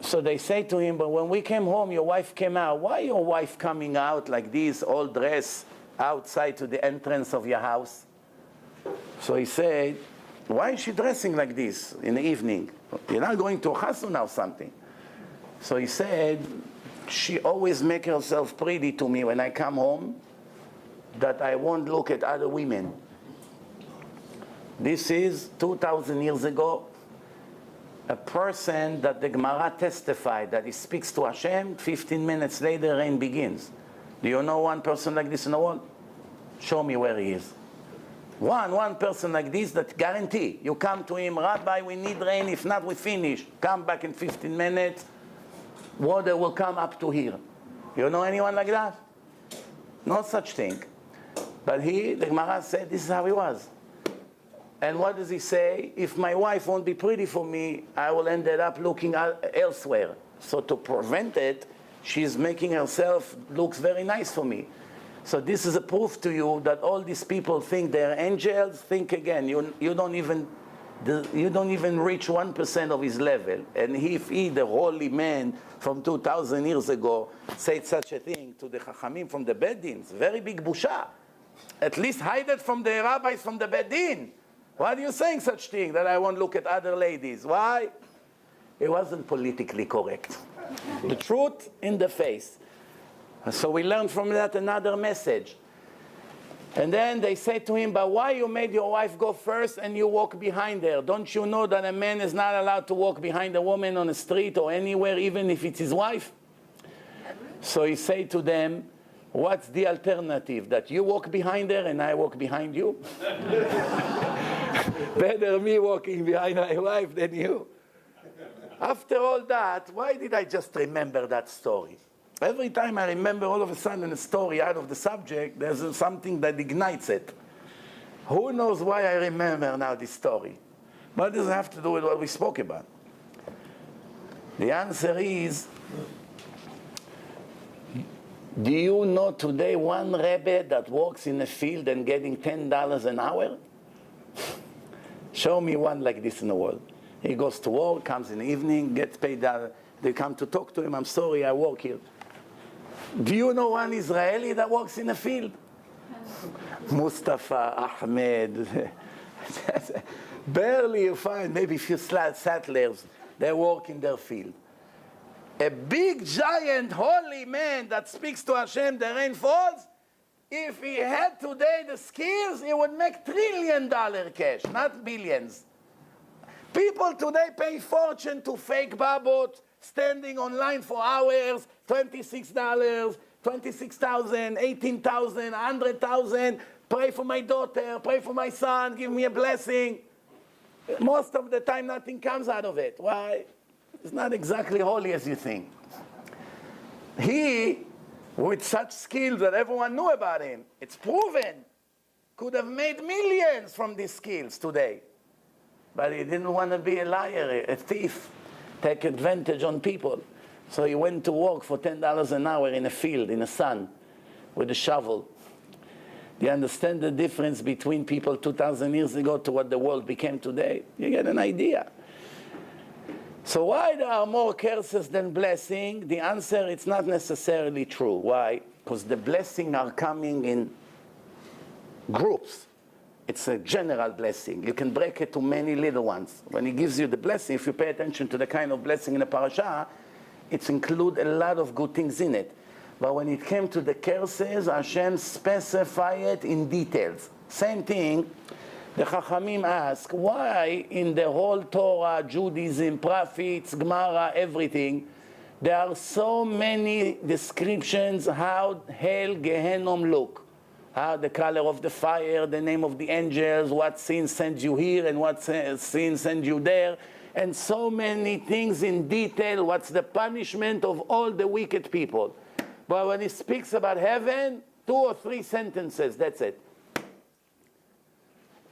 So they say to him, but when we came home, your wife came out. Why your wife coming out like this, all dressed, outside to the entrance of your house? So he said, why is she dressing like this in the evening? You're not going to a chasuna or something. So he said, she always makes herself pretty to me when I come home, that I won't look at other women. This is 2,000 years ago. A person that the Gemara testified that he speaks to Hashem, 15 minutes later rain begins. Do you know one person like this in the world? Show me where he is. One person like this that guarantee. You come to him, Rabbi, we need rain, if not we finish. Come back in 15 minutes, water will come up to here. You know anyone like that? No such thing. But the Gemara said, this is how he was. And what does he say? If my wife won't be pretty for me, I will end up looking elsewhere. So to prevent it, she's making herself look very nice for me. So this is a proof to you that all these people think they're angels. Think again. You don't even reach 1% of his level. And if he, the holy man from 2,000 years ago, said such a thing to the Chachamim from the Beit Din, it's very big busha. At least hide it from the rabbis from the Beit Din. Why are you saying such thing, that I won't look at other ladies? Why? It wasn't politically correct. The truth in the face. So we learned from that another message. And then they say to him, but why you made your wife go first and you walk behind her? Don't you know that a man is not allowed to walk behind a woman on the street or anywhere, even if it's his wife? So he said to them, what's the alternative? That you walk behind her and I walk behind you? Better me walking behind my wife than you. After all that, why did I just remember that story? Every time I remember all of a sudden a story out of the subject, there's something that ignites it. Who knows why I remember now this story? What does it have to do with what we spoke about? The answer is, do you know today one Rebbe that works in a field and getting $10 an hour? Show me one like this in the world. He goes to work, comes in the evening, gets paid. They come to talk to him. I'm sorry, I work here. Do you know one Israeli that works in a field? Mustafa, Ahmed. Barely you find maybe a few settlers. They work in their field. A big, giant, holy man that speaks to Hashem, the rain falls. If he had today the skills, he would make $1 trillion cash, not billions. People today pay fortune to fake babot, standing online for hours, $26, 26,000, 18,000, 100,000. Pray for my daughter, pray for my son, give me a blessing. Most of the time, nothing comes out of it. Why? It's not exactly holy as you think. He, with such skills that everyone knew about him, it's proven, could have made millions from these skills today. But he didn't want to be a liar, a thief, take advantage on people. So he went to work for $10 an hour in a field, in the sun, with a shovel. Do you understand the difference between people 2,000 years ago to what the world became today? You get an idea. So why there are more curses than blessing? The answer, it's not necessarily true. Why? Because the blessings are coming in groups. It's a general blessing. You can break it to many little ones. When he gives you the blessing, if you pay attention to the kind of blessing in the parasha, it includes a lot of good things in it. But when it came to the curses, Hashem specified it in details. Same thing, the Chachamim ask, why in the whole Torah, Judaism, prophets, Gemara, everything, there are so many descriptions how hell, Gehenom look. How the color of the fire, the name of the angels, what sin sends you here and what sin sends you there. And so many things in detail, what's the punishment of all the wicked people. But when he speaks about heaven, 2 or 3 sentences, that's it.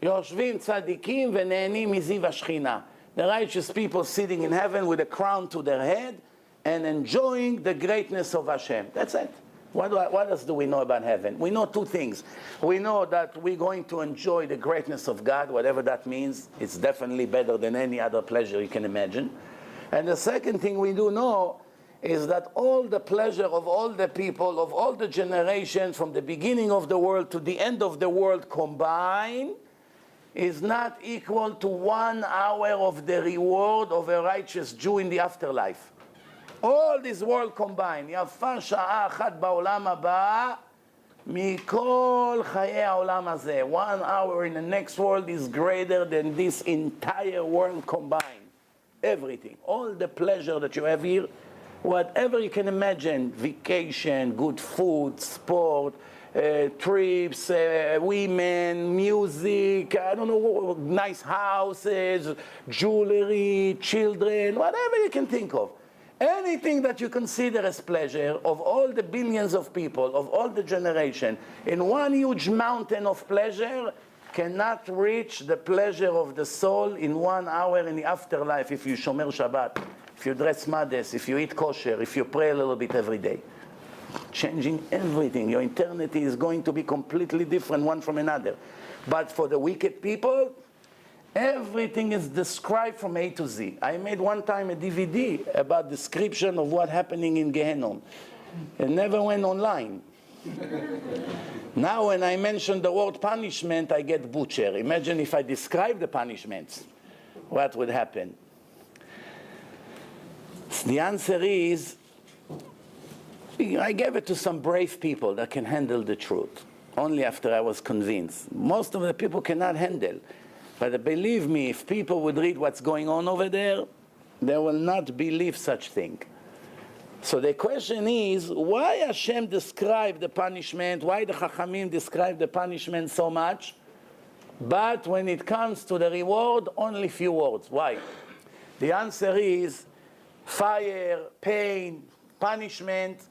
Yoshvim tzadikim v'ne'enim miziv hashchina. The righteous people sitting in heaven with a crown to their head and enjoying the greatness of Hashem. That's it. What else do we know about heaven? We know 2 things. We know that we're going to enjoy the greatness of God, whatever that means. It's definitely better than any other pleasure you can imagine. And the second thing we do know is that all the pleasure of all the people, of all the generations, from the beginning of the world to the end of the world combined, is not equal to 1 hour of the reward of a righteous Jew in the afterlife. All this world combined, יפה שעה אחת בעולם הבא מכל חיי העולם הזה. 1 hour in the next world is greater than this entire world combined. Everything, all the pleasure that you have here, whatever you can imagine, vacation, good food, sport, trips, women, music, I don't know, nice houses, jewelry, children, whatever you can think of. Anything that you consider as pleasure of all the billions of people, of all the generation, in one huge mountain of pleasure, cannot reach the pleasure of the soul in 1 hour in the afterlife if you shomer Shabbat, if you dress modest, if you eat kosher, if you pray a little bit every day. Changing everything. Your eternity is going to be completely different one from another. But for the wicked people, everything is described from A to Z. I made one time a DVD about description of what happening in Gehenom. It never went online. Now when I mention the word punishment, I get butcher. Imagine if I describe the punishments. What would happen? The answer is, I gave it to some brave people that can handle the truth. Only after I was convinced. Most of the people cannot handle. But believe me, if people would read what's going on over there, they will not believe such thing. So the question is, why Hashem described the punishment? Why the Chachamim describe the punishment so much? But when it comes to the reward, only few words. Why? The answer is fire, pain, punishment,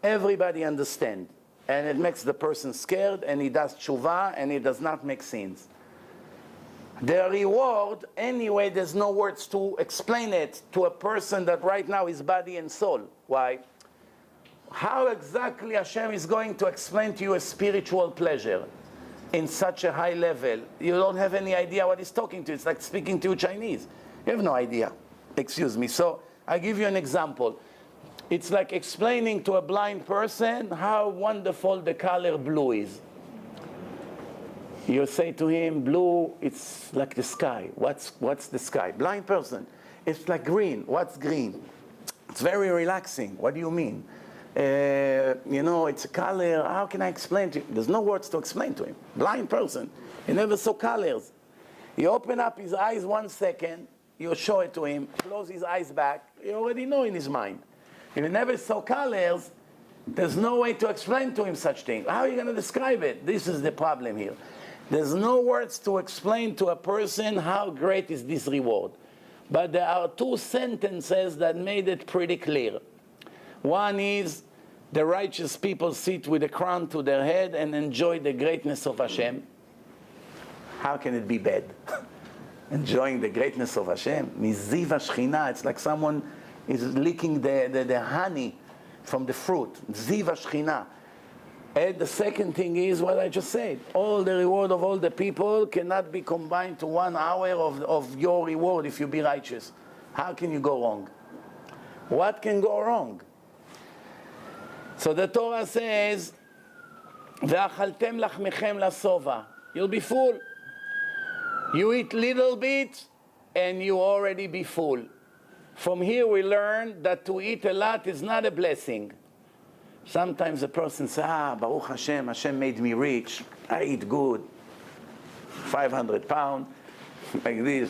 everybody understands. And it makes the person scared, and he does tshuva, and he does not make sins. The reward, anyway, there's no words to explain it to a person that right now is body and soul. Why? How exactly Hashem is going to explain to you a spiritual pleasure in such a high level? You don't have any idea what he's talking to. It's like speaking to you Chinese. You have no idea. Excuse me. So I give you an example. It's like explaining to a blind person how wonderful the color blue is. You say to him, blue, it's like the sky. What's the sky? Blind person, it's like green. What's green? It's very relaxing. What do you mean? You know, it's a color. How can I explain to you? There's no words to explain to him. Blind person. He never saw colors. You open up his eyes 1 second. You show it to him. Close his eyes back. You already know in his mind. If he never saw colors, there's no way to explain to him such thing. How are you going to describe it? This is the problem here. There's no words to explain to a person how great is this reward. But there are 2 sentences that made it pretty clear. One is, the righteous people sit with a crown to their head and enjoy the greatness of Hashem. How can it be bad? Enjoying the greatness of Hashem. Miziv Shechina, it's like someone is licking the honey from the fruit. Ziv Shechina. And the second thing is what I just said. All the reward of all the people cannot be combined to 1 hour of your reward if you be righteous. How can you go wrong? What can go wrong? So the Torah says, "Ve'achaltem lachmechem lasova." You'll be full. You eat little bit, and you already be full. From here we learn that to eat a lot is not a blessing. Sometimes a person says, Baruch Hashem, Hashem made me rich. I eat good. 500 pounds, like this.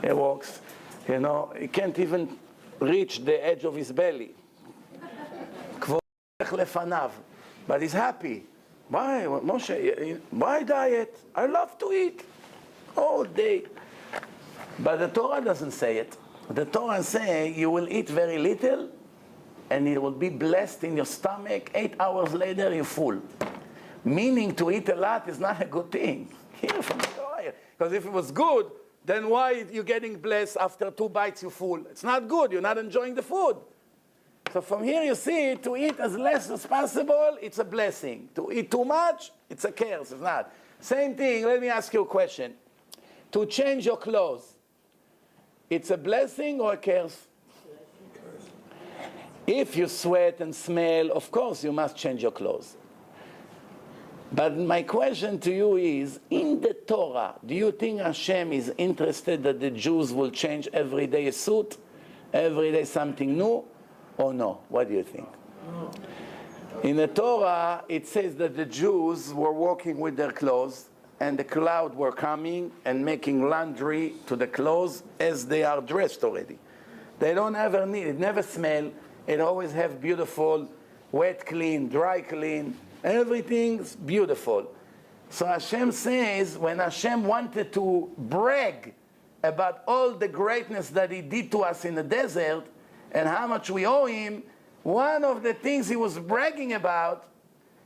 He walks. You know, he can't even reach the edge of his belly. But he's happy. Why, Moshe? Why diet? I love to eat all day. But the Torah doesn't say it. The Torah says you will eat very little and it will be blessed in your stomach. 8 hours later, you're full. Meaning to eat a lot is not a good thing. Here from the Torah. Because if it was good, then why are you getting blessed after 2 bites you're full? It's not good. You're not enjoying the food. So from here you see, to eat as less as possible, it's a blessing. To eat too much, it's a curse. It's not. Same thing, let me ask you a question. To change your clothes, it's a blessing or a curse? If you sweat and smell, of course you must change your clothes. But my question to you is, in the Torah, do you think Hashem is interested that the Jews will change every day a suit, every day something new, or no? What do you think? No. In the Torah, it says that the Jews were walking with their clothes, and the cloud were coming and making laundry to the clothes as they are dressed already. They don't ever need it, never smell. It always have beautiful, wet clean, dry clean. Everything's beautiful. So Hashem says, when Hashem wanted to brag about all the greatness that He did to us in the desert and how much we owe Him, one of the things He was bragging about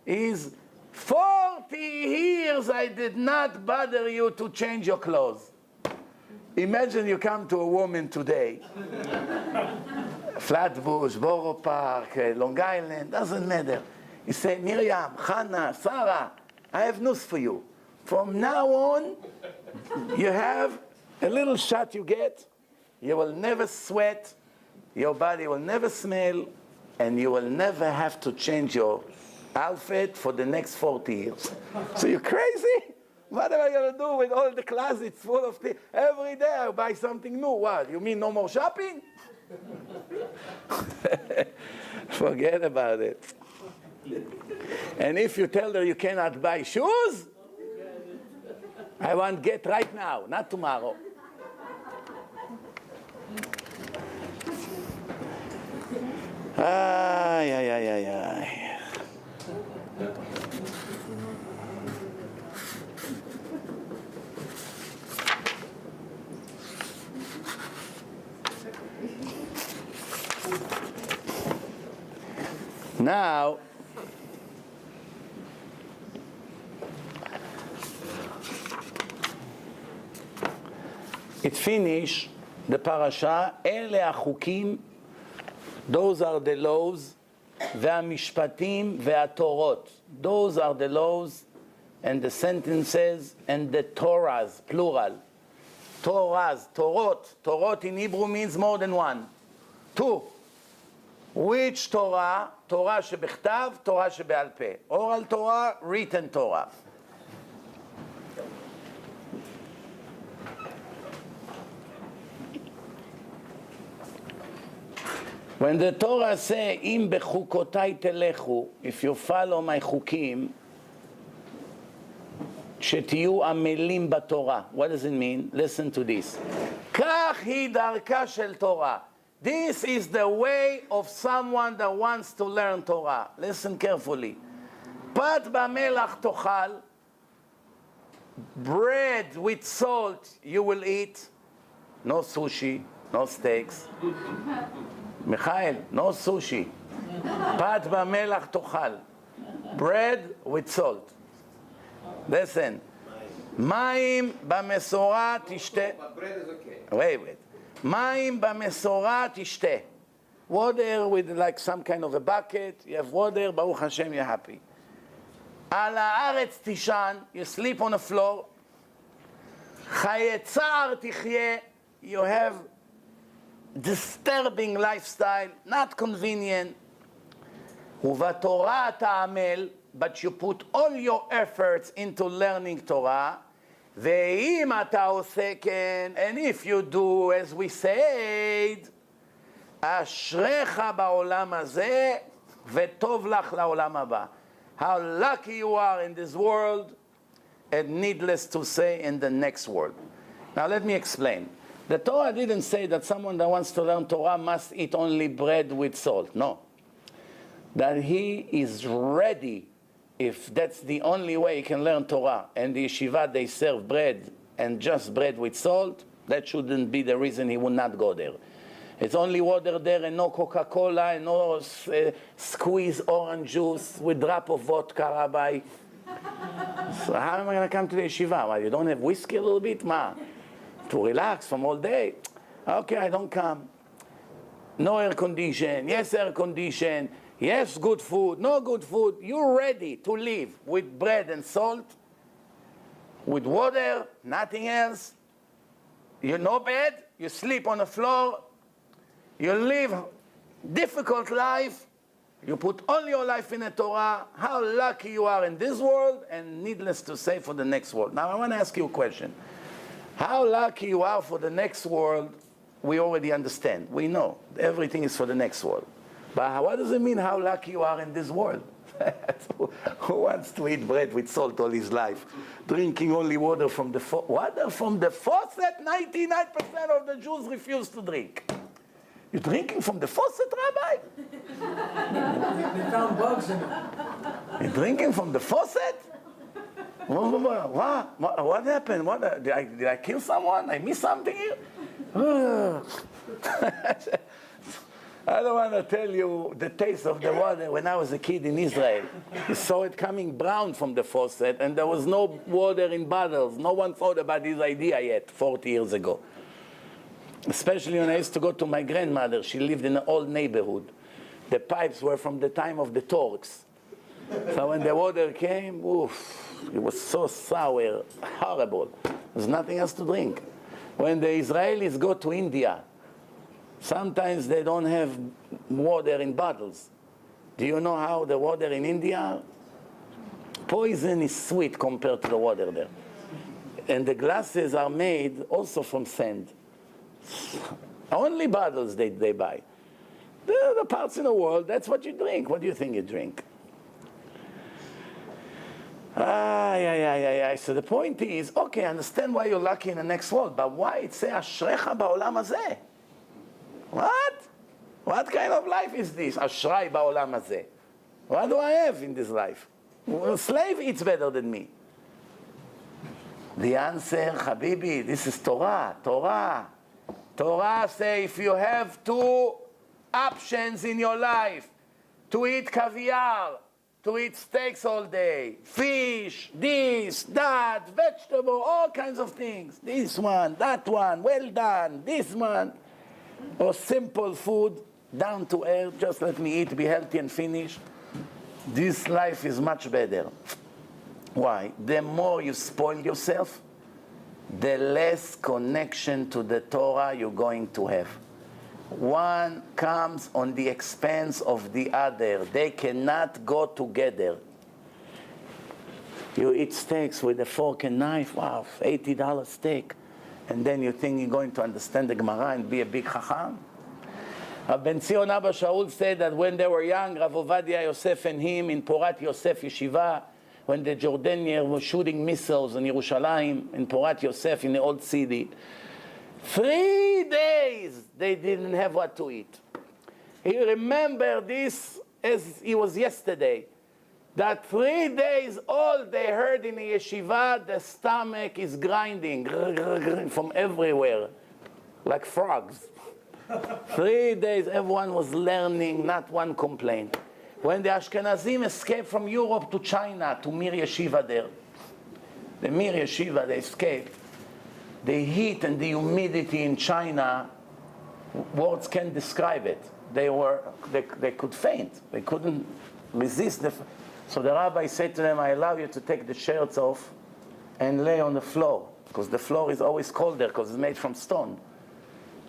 is 40 years I did not bother you to change your clothes. Imagine you come to a woman today, Flatbush, Borough Park, Long Island, doesn't matter. You say, Miriam, Hannah, Sarah, I have news for you. From now on, you have a little shot you get, you will never sweat, your body will never smell, and you will never have to change your outfit for the next 40 years. So you're crazy? What am I going to do with all the closets full of things? Every day I buy something new. What? You mean no more shopping? Forget about it. And if you tell her you cannot buy shoes, I want get right now, not tomorrow. Ay, ay, ay, ay, ay. Now, it finished the parasha, אלה החוקים, those are the laws, והמשפטים והתורות. Those are the laws and the sentences and the Torahs, plural. Torahs, Torot. Torot in Hebrew means more than one. 2. Which Torah? Torah שבכתב, Torah שבעל פה. Oral Torah, written Torah. When the Torah says, אם בחוקותיי תלכו, if you follow my חוקים, שתהיו עמלים בתורה. What does it mean? Listen to this. כך היא דרכה של תורה. This is the way of someone that wants to learn Torah. Listen carefully. פת במלח תאכל, bread with salt you will eat. No sushi, no steaks. Michael, no sushi. פת במלח תאכל. Bread with salt. Listen. מים במשורה תשתה. But bread is okay. Wait. מים במשורה תשתה. Water with like some kind of a bucket. You have water, Baruch Hashem, you're happy. על הארץ תישן, you sleep on the floor. חיי צער תחיה, you have disturbing lifestyle, not convenient. ובתורה תעמל, but you put all your efforts into learning Torah. ואם אתה עושה כן, and if you do as we said, אשריך בעולם הזה, וטוב לך לעולם הבא. How lucky you are in this world, and needless to say, in the next world. Now let me explain. The Torah didn't say that someone that wants to learn Torah must eat only bread with salt. No. That he is ready, if that's the only way he can learn Torah, and the yeshiva, they serve bread and just bread with salt, that shouldn't be the reason he would not go there. It's only water there and no Coca-Cola and no squeeze orange juice with drop of vodka, Rabbi. So how am I going to come to the yeshiva? Well, you don't have whiskey a little bit? Ma? To relax from all day? Okay, I don't come. No air condition. Yes, air condition. Yes, good food. No good food. You're ready to live with bread and salt, with water, nothing else. You no bed. You sleep on the floor. You live difficult life. You put all your life in the Torah. How lucky you are in this world, and needless to say, for the next world. Now, I want to ask you a question. How lucky you are for the next world, we already understand. We know. Everything is for the next world. But what does it mean, how lucky you are in this world? Who wants to eat bread with salt all his life? Drinking only water from the faucet? Water from the faucet? 99% of the Jews refuse to drink. You're drinking from the faucet, Rabbi? They found bugs in it. You're drinking from the faucet? What happened? Did I kill someone? I missed something here? I don't want to tell you the taste of the water when I was a kid in Israel. You saw it coming brown from the faucet, and there was no water in bottles. No one thought about this idea yet, 40 years ago. Especially when I used to go to my grandmother. She lived in an old neighborhood. The pipes were from the time of the Turks. So when the water came, oof, it was so sour, horrible. There's nothing else to drink. When the Israelis go to India, sometimes they don't have water in bottles. Do you know how the water in India? Poison is sweet compared to the water there. And the glasses are made also from sand. Only bottles they buy. The parts in the world, that's what you drink. What do you think you drink? So the point is, okay, I understand why you're lucky in the next world, but why it say, Ashrecha ba'olam hazeh? What? What kind of life is this? Ashray ba'olam hazeh. What do I have in this life? Well, a slave eats better than me. The answer, Habibi, this is Torah. Torah say if you have two options in your life, to eat caviar, to eat steaks all day, fish, this, that, vegetable, all kinds of things. This one, that one, well done, this one. Or simple food, down to earth, just let me eat, be healthy and finish. This life is much better. Why? The more you spoil yourself, the less connection to the Torah you're going to have. One comes on the expense of the other. They cannot go together. You eat steaks with a fork and knife, wow, $80 steak. And then you think you're going to understand the Gemara and be a big chacham? Ben Zion Abba Shaul said that when they were young, Rav Ovadia Yosef and him in Porat Yosef Yeshiva, when the Jordanians were shooting missiles in Yerushalayim, in Porat Yosef, in the old city, 3 days they didn't have what to eat. He remembered this as it was yesterday, that 3 days all they heard in the yeshiva, the stomach is grinding from everywhere, like frogs. 3 days, everyone was learning, not one complaint. When the Ashkenazim escaped from Europe to China, to Mir Yeshiva there, the Mir Yeshiva, they escaped. The heat and the humidity in China, words can't describe it. They could faint. They couldn't resist. So the rabbi said to them, I allow you to take the shirts off and lay on the floor, because the floor is always cold there, because it's made from stone.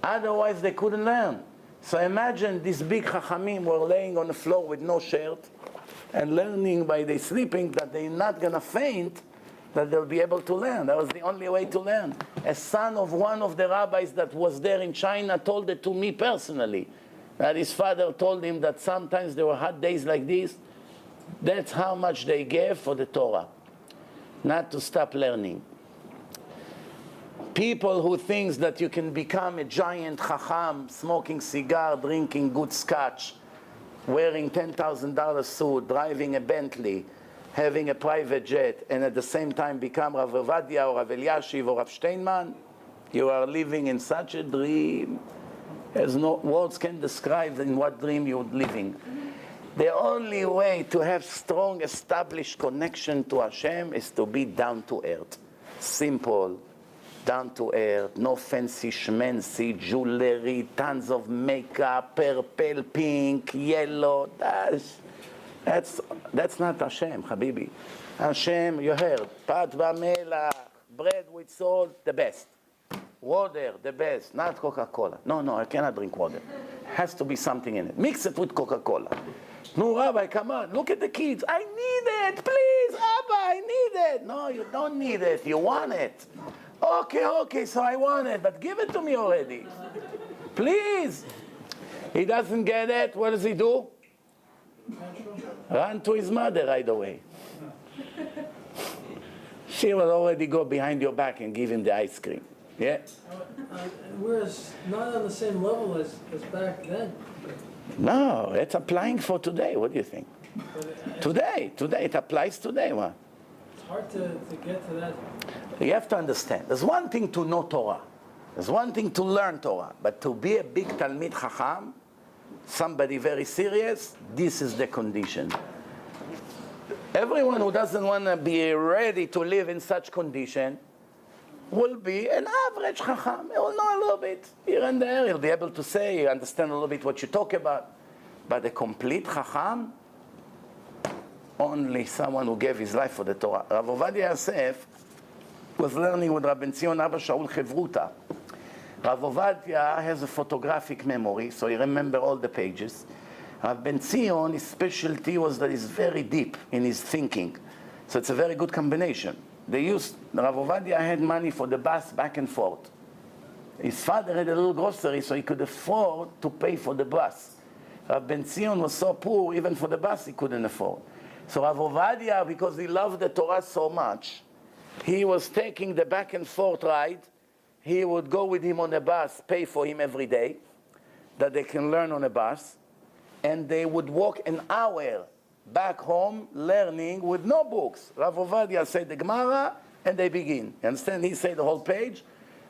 Otherwise, they couldn't learn. So imagine these big chachamim were laying on the floor with no shirt and learning by they sleeping that they're not going to faint, that they'll be able to learn. That was the only way to learn. A son of one of the rabbis that was there in China told it to me personally, that his father told him that sometimes there were hot days like this. That's how much they gave for the Torah, not to stop learning. People who think that you can become a giant chacham, smoking cigar, drinking good scotch, wearing $10,000 suit, driving a Bentley, having a private jet, and at the same time become Rav Ovadia or Rav Eliashiv or Rav Steinman, you are living in such a dream. There's no words can describe in what dream you're living. The only way to have strong, established connection to Hashem is to be down to earth. Simple, down to earth, no fancy schmancy, jewelry, tons of makeup, purple, pink, yellow. That's not Hashem, Habibi. Hashem, you heard, pat v'melach, bread with salt, the best. Water, the best, not Coca-Cola. No, I cannot drink water. Has to be something in it. Mix it with Coca-Cola. No, Rabbi, come on, look at the kids. I need it, please, Abba, I need it. No, you don't need it, you want it. Okay, so I want it, but give it to me already. Please. He doesn't get it, what does he do? Run to his mother right away. She will already go behind your back and give him the ice cream. Yeah? We're not on the same level as back then. No, it's applying for today. What do you think? Today, it applies today. What? It's hard to get to that. You have to understand. There's one thing to know Torah. There's one thing to learn Torah. But to be a big Talmid Chacham, somebody very serious, this is the condition. Everyone who doesn't want to be ready to live in such condition will be an average Chacham. He will know a little bit here and there. He'll be able to say, understand a little bit what you talk about. But a complete Chacham, only someone who gave his life for the Torah. Rav Ovadia Yosef was learning with Rabbi Zion Abba Shaul Chevruta. Rav Ovadia has a photographic memory, so he remembers all the pages. Rabbi Zion, his specialty was that he's very deep in his thinking. So it's a very good combination. Rav Ovadia had money for the bus back and forth. His father had a little grocery, so he could afford to pay for the bus. Rav Ben Zion was so poor, even for the bus he couldn't afford. So Rav Ovadia, because he loved the Torah so much, he was taking the back and forth ride. He would go with him on the bus, pay for him every day, that they can learn on a bus, and they would walk an hour back home learning with no books. Rav Ovadia said the Gemara, and they begin. You understand? He said the whole page,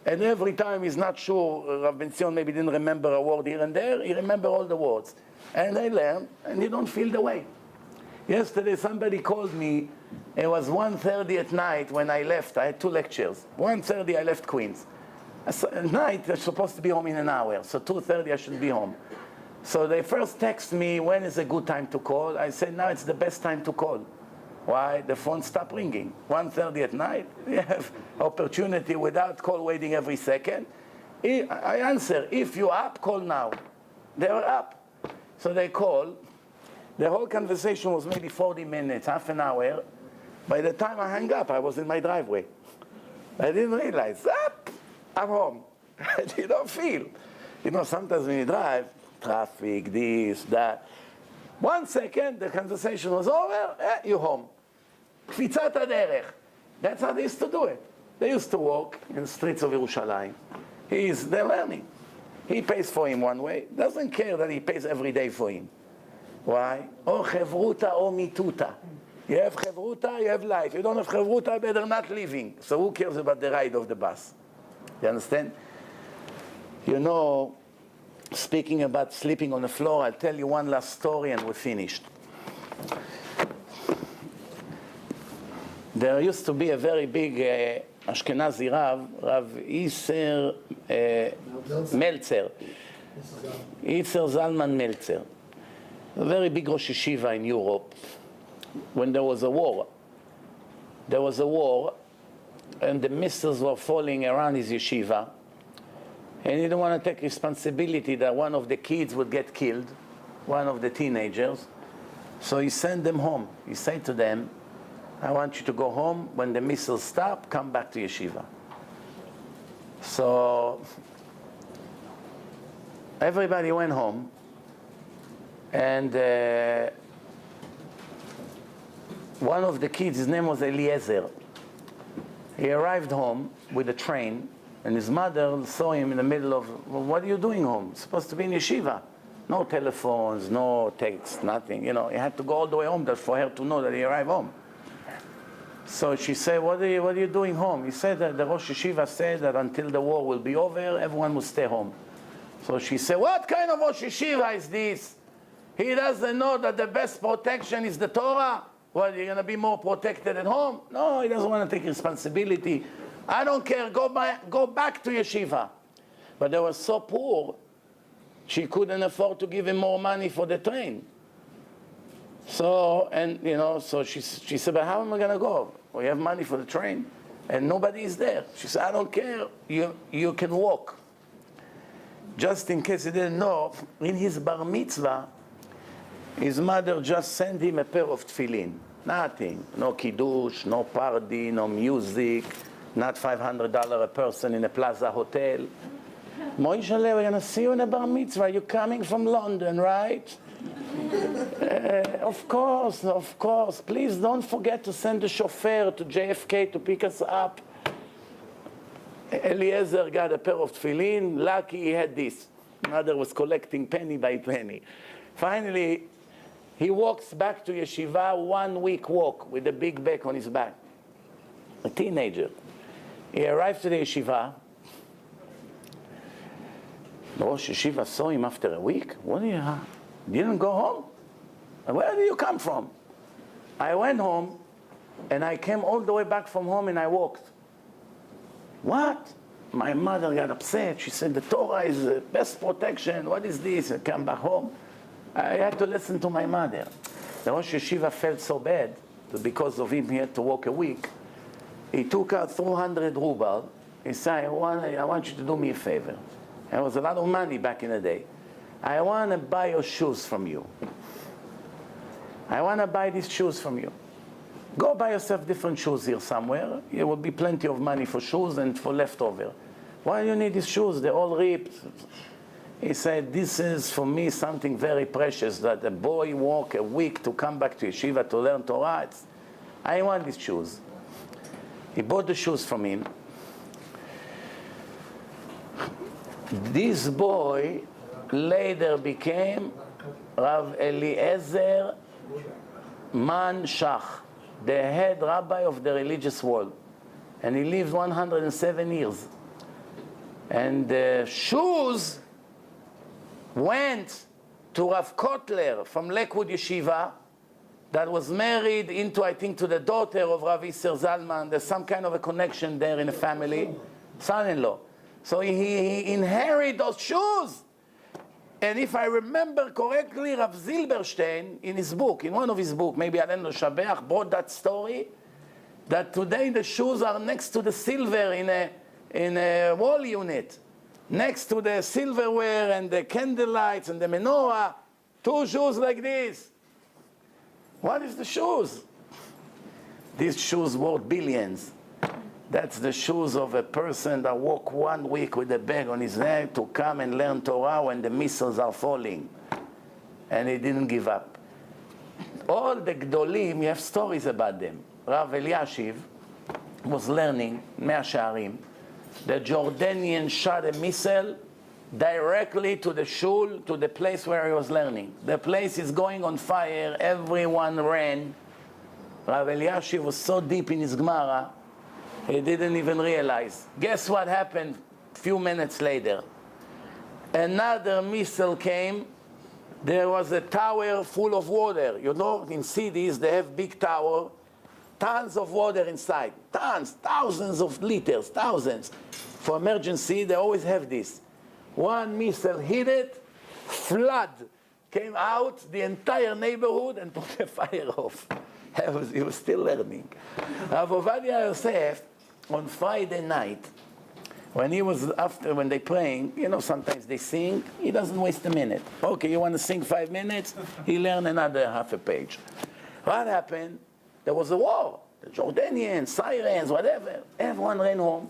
and every time he's not sure, Rav Ben Zion maybe didn't remember a word here and there, he remembered all the words. And they learn, and you don't feel the way. Yesterday somebody called me, it was 1:30 at night when I left. I had 2 lectures. 1:30 I left Queens. At night, I'm supposed to be home in an hour, so 2:30 I should be home. So they first text me, when is a good time to call? I said, now it's the best time to call. Why? The phone stopped ringing. 1:30 at night, you have opportunity without call waiting every second. I answer, if you're up, call now. They were up. So they call. The whole conversation was maybe 40 minutes, half an hour. By the time I hung up, I was in my driveway. I didn't realize, I'm home. You don't feel. You know, sometimes when you drive, traffic, this, that. 1 second, the conversation was over, you're home. קפיצת הדרך. That's how they used to do it. They used to walk in the streets of Yerushalayim. They're learning. He pays for him one way. Doesn't care that he pays every day for him. Why? Or chevruta or mituta. You have chevruta, you have life. You don't have chevruta, better not living. So who cares about the ride of the bus? You understand? You know, speaking about sleeping on the floor, I'll tell you one last story and we're finished. There used to be a very big Ashkenazi Rav Iser Meltzer. Iser Zalman Meltzer. A very big Rosh Yeshiva in Europe. When there was a war, and the missiles were falling around his yeshiva, and he didn't want to take responsibility that one of the kids would get killed, one of the teenagers. So he sent them home. He said to them, I want you to go home. When the missiles stop, come back to yeshiva. So everybody went home, and one of the kids, his name was Eliezer. He arrived home with a train, and his mother saw him in the middle of, well, what are you doing home? It's supposed to be in yeshiva. No telephones, no texts, nothing. You know, he had to go all the way home just for her to know that he arrived home. So she said, what are you doing home? He said that the Rosh Yeshiva said that until the war will be over, everyone will stay home. So she said, what kind of Rosh Yeshiva is this? He doesn't know that the best protection is the Torah? Well, you're going to be more protected at home? No, he doesn't want to take responsibility. I don't care, go back to yeshiva. But they were so poor, she couldn't afford to give him more money for the train. So, and you know, so she said, but how am I going to go? We have money for the train, and nobody is there. She said, I don't care, you can walk. Just in case you didn't know, in his bar mitzvah, his mother just sent him a pair of tefillin. Nothing. No kiddush, no party, no music, not $500 a person in a plaza hotel. Moishe, we're going to see you in a bar mitzvah. You're coming from London, right? Of course. Please don't forget to send the chauffeur to JFK to pick us up. Eliezer got a pair of tefillin. Lucky he had this. Mother was collecting penny by penny. Finally, he walks back to yeshiva, 1 week walk with a big bag on his back. A teenager. He arrived to the yeshiva. The Rosh Yeshiva saw him after a week. What do you have? Didn't go home? Where did you come from? I went home, and I came all the way back from home, and I walked. What? My mother got upset. She said, the Torah is the best protection. What is this? I came back home. I had to listen to my mother. The Rosh Yeshiva felt so bad that because of him he had to walk a week. He took out 400 ruble. He said, I want you to do me a favor. It was a lot of money back in the day. I want to buy your shoes from you. I want to buy these shoes from you. Go buy yourself different shoes here somewhere. There will be plenty of money for shoes and for leftover. Why do you need these shoes? They're all ripped. He said, this is for me something very precious, that a boy walk a week to come back to yeshiva to learn Torah. I want these shoes. He bought the shoes from him. This boy later became Rav Eliezer Man Shach, the head rabbi of the religious world. And he lived 107 years. And the shoes went to Rav Kotler from Lakewood Yeshiva, that was married into, I think, to the daughter of Rav Iser Zalman. There's some kind of a connection there in the family. Son-in-law. So he inherited those shoes. And if I remember correctly, Rav Zilberstein, in his book, in one of his books, maybe Alenu Shabeach, brought that story, that today the shoes are next to the silver in a wall unit. Next to the silverware and the candlelights and the menorah, 2 shoes like this. What is the shoes? These shoes worth billions. That's the shoes of a person that walked 1 week with a bag on his neck to come and learn Torah when the missiles are falling. And he didn't give up. All the Gdolim, you have stories about them. Rav Eliashiv was learning, Mea Shearim. The Jordanian shot a missile directly to the shul, to the place where he was learning. The place is going on fire. Everyone ran. Rav Eliashiv was so deep in his Gemara, he didn't even realize. Guess what happened a few minutes later? Another missile came. There was a tower full of water. You know, in cities, they have big tower, tons of water inside. Tons, thousands of liters, thousands. For emergency, they always have this. One missile hit it, flood came out, the entire neighborhood, and put the fire off. He was still learning. Rav Ovadia Yosef, on Friday night, when they praying, you know, sometimes they sing, he doesn't waste a minute. Okay, you want to sing 5 minutes? He learned another half a page. What happened? There was a war. The Jordanians, Syrians, whatever. Everyone ran home.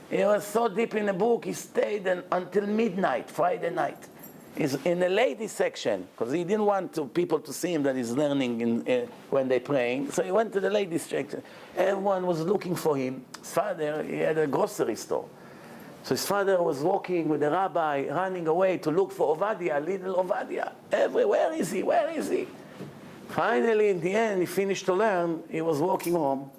He was so deep in the book, he stayed until midnight, Friday night. He's in the ladies section, because he didn't want people to see him that he's learning when they're praying. So he went to the ladies section. Everyone was looking for him. His father, he had a grocery store. So his father was walking with the rabbi, running away to look for Ovadia, little Ovadia. Where is he? Where is he? Finally, in the end, he finished to learn. He was walking home.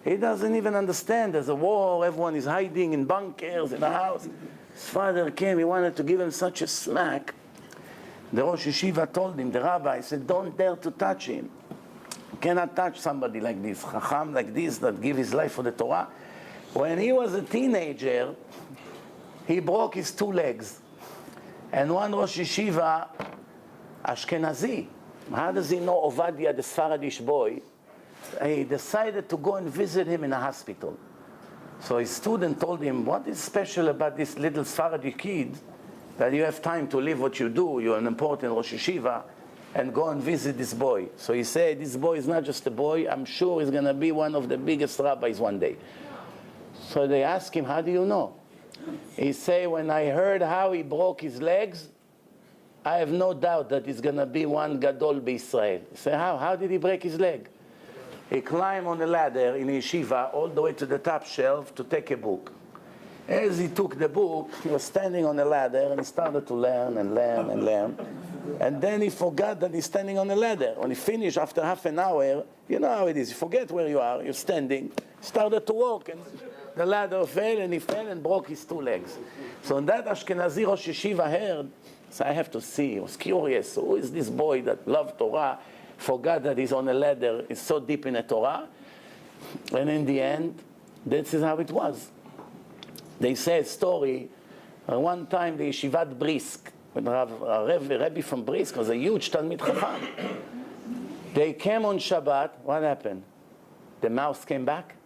He doesn't even understand. There's a war. Everyone is hiding in bunkers in the house. His father came. He wanted to give him such a smack. The Rosh Yeshiva told him, the rabbi said, don't dare to touch him. You cannot touch somebody like this, Chacham like this, that give his life for the Torah. When he was a teenager, he broke his 2 legs. And one Rosh Yeshiva, Ashkenazi, how does he know Ovadia, the Sfaradish boy? He decided to go and visit him in a hospital. So his student told him, what is special about this little Sfaradi kid that you have time to live what you do, you're an important Rosh Yeshiva, and go and visit this boy. So he said, this boy is not just a boy, I'm sure he's going to be one of the biggest rabbis one day. So they asked him, how do you know? He said, when I heard how he broke his legs, I have no doubt that he's going to be one Gadol b'Israel. He said, how? How did he break his leg? He climbed on a ladder in a yeshiva all the way to the top shelf to take a book. As he took the book, he was standing on the ladder and he started to learn and learn and learn. And then he forgot that he's standing on the ladder. When he finished after half an hour, you know how it is, you forget where you are, you're standing. He started to walk and the ladder fell and he fell and broke his 2 legs. So when that Ashkenazi Rosh Yeshiva heard, so I have to see, he was curious, who is this boy that loved Torah, forgot that he's on a ladder, is so deep in the Torah. And in the end, this is how it was. They say a story, one time the Yeshivat Brisk, when Rebbe from Brisk was a huge Talmid Chacham. They came on Shabbat, what happened? The mouse came back?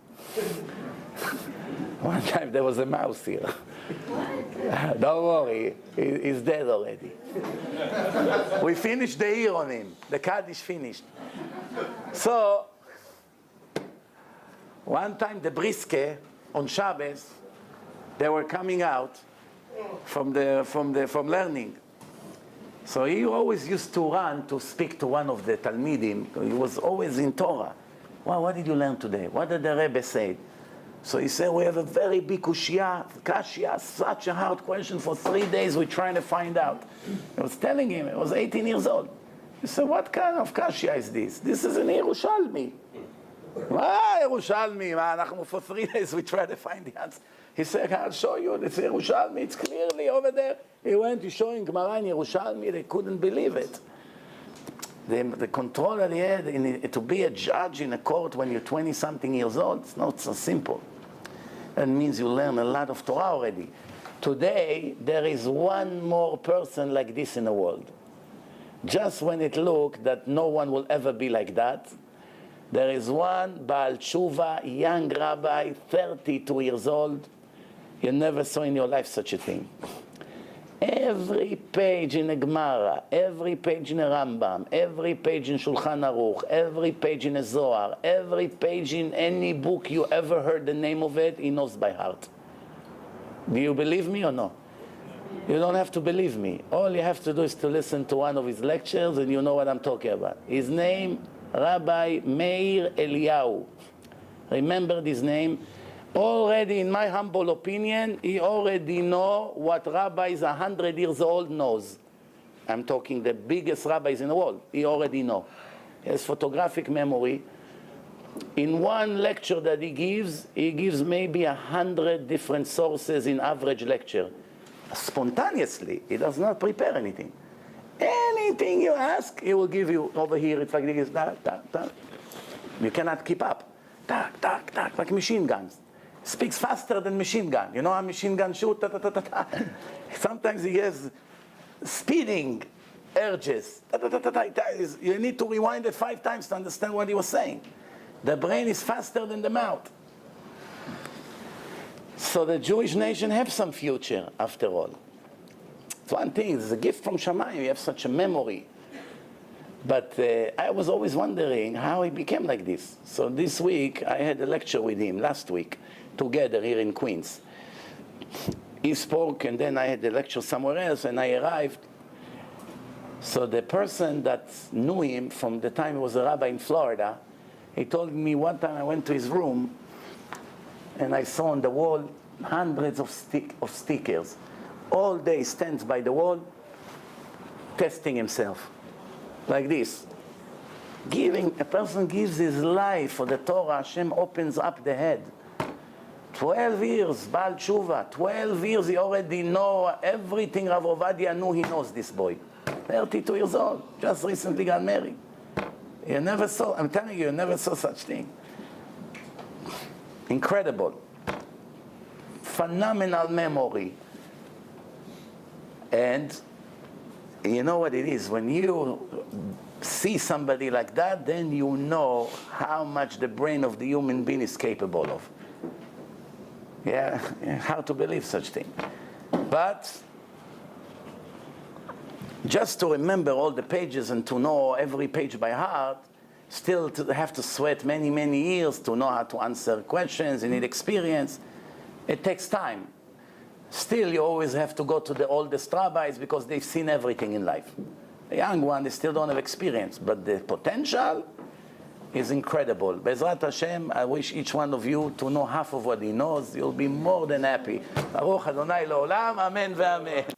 One time there was a mouse here. Don't worry, he's dead already. We finished the year on him. The Kaddish finished. So, one time the Briske, on Shabbos, they were coming out from learning. So he always used to run to speak to one of the Talmidim. He was always in Torah. Well, what did you learn today? What did the Rebbe say? So he said, we have a very big kashya, such a hard question. For 3 days we're trying to find out. I was telling him, I was 18 years old. He said, what kind of kashya is this? This is an Yerushalmi. Yerushalmi, for 3 days we try to find the answer. He said, I'll show you, it's Yerushalmi, it's clearly over there. He went to showing Gemara in Yerushalmi, they couldn't believe it. The control that he had to be a judge in a court when you're 20-something years old, it's not so simple. That means you learn a lot of Torah already. Today, there is one more person like this in the world. Just when it looked that no one will ever be like that, there is one Baal Tshuva, young rabbi, 32 years old. You never saw in your life such a thing. Every page in a Gemara, every page in a Rambam, every page in Shulchan Aruch, every page in a Zohar, every page in any book you ever heard the name of it, he knows by heart. Do you believe me or no? You don't have to believe me. All you have to do is to listen to one of his lectures and you know what I'm talking about. His name, Rabbi Meir Eliyahu. Remember this name? Already, in my humble opinion, he already know what rabbis 100 years old knows. I'm talking the biggest rabbis in the world. He already know. He has photographic memory. In one lecture that he gives maybe 100 different sources in average lecture. spontaneously. He does not prepare anything. Anything you ask, he will give you. Over here, it's like this, tak, tak, tak. You cannot keep up. Tak, tak, tak, like machine guns. Speaks faster than machine gun. You know how machine gun shoot? Ta, ta, ta, ta, ta. Sometimes he has speeding urges. Ta, ta, ta, ta, ta, ta. You need to rewind it 5 times to understand what he was saying. The brain is faster than the mouth. So the Jewish nation have some future, after all. It's one thing, it's a gift from Shamayim, you have such a memory. But I was always wondering how he became like this. So this week, I had a lecture with him, last week, together here in Queens. He spoke, and then I had a lecture somewhere else, and I arrived. So the person that knew him from the time he was a rabbi in Florida, he told me one time I went to his room, and I saw on the wall hundreds of stickers. All day stands by the wall, testing himself, like this. A person gives his life for the Torah, Hashem opens up the head. 12 years, Baal Tshuva, 12 years, he already know everything Rav Ovadia knew, he knows this boy. 32 years old, just recently got married. You never saw, I'm telling you never saw such thing. Incredible. Phenomenal memory. And you know what it is, when you see somebody like that, then you know how much the brain of the human being is capable of. Yeah, how to believe such thing. But just to remember all the pages and to know every page by heart, still to have to sweat many, many years to know how to answer questions, you need experience. It takes time. Still, you always have to go to the oldest rabbis because they've seen everything in life. The young one, they still don't have experience, but the potential is incredible. Bezrat Hashem, I wish each one of you to know half of what he knows. You'll be more than happy. Baruch Adonai Le'olam, Amen ve'amen.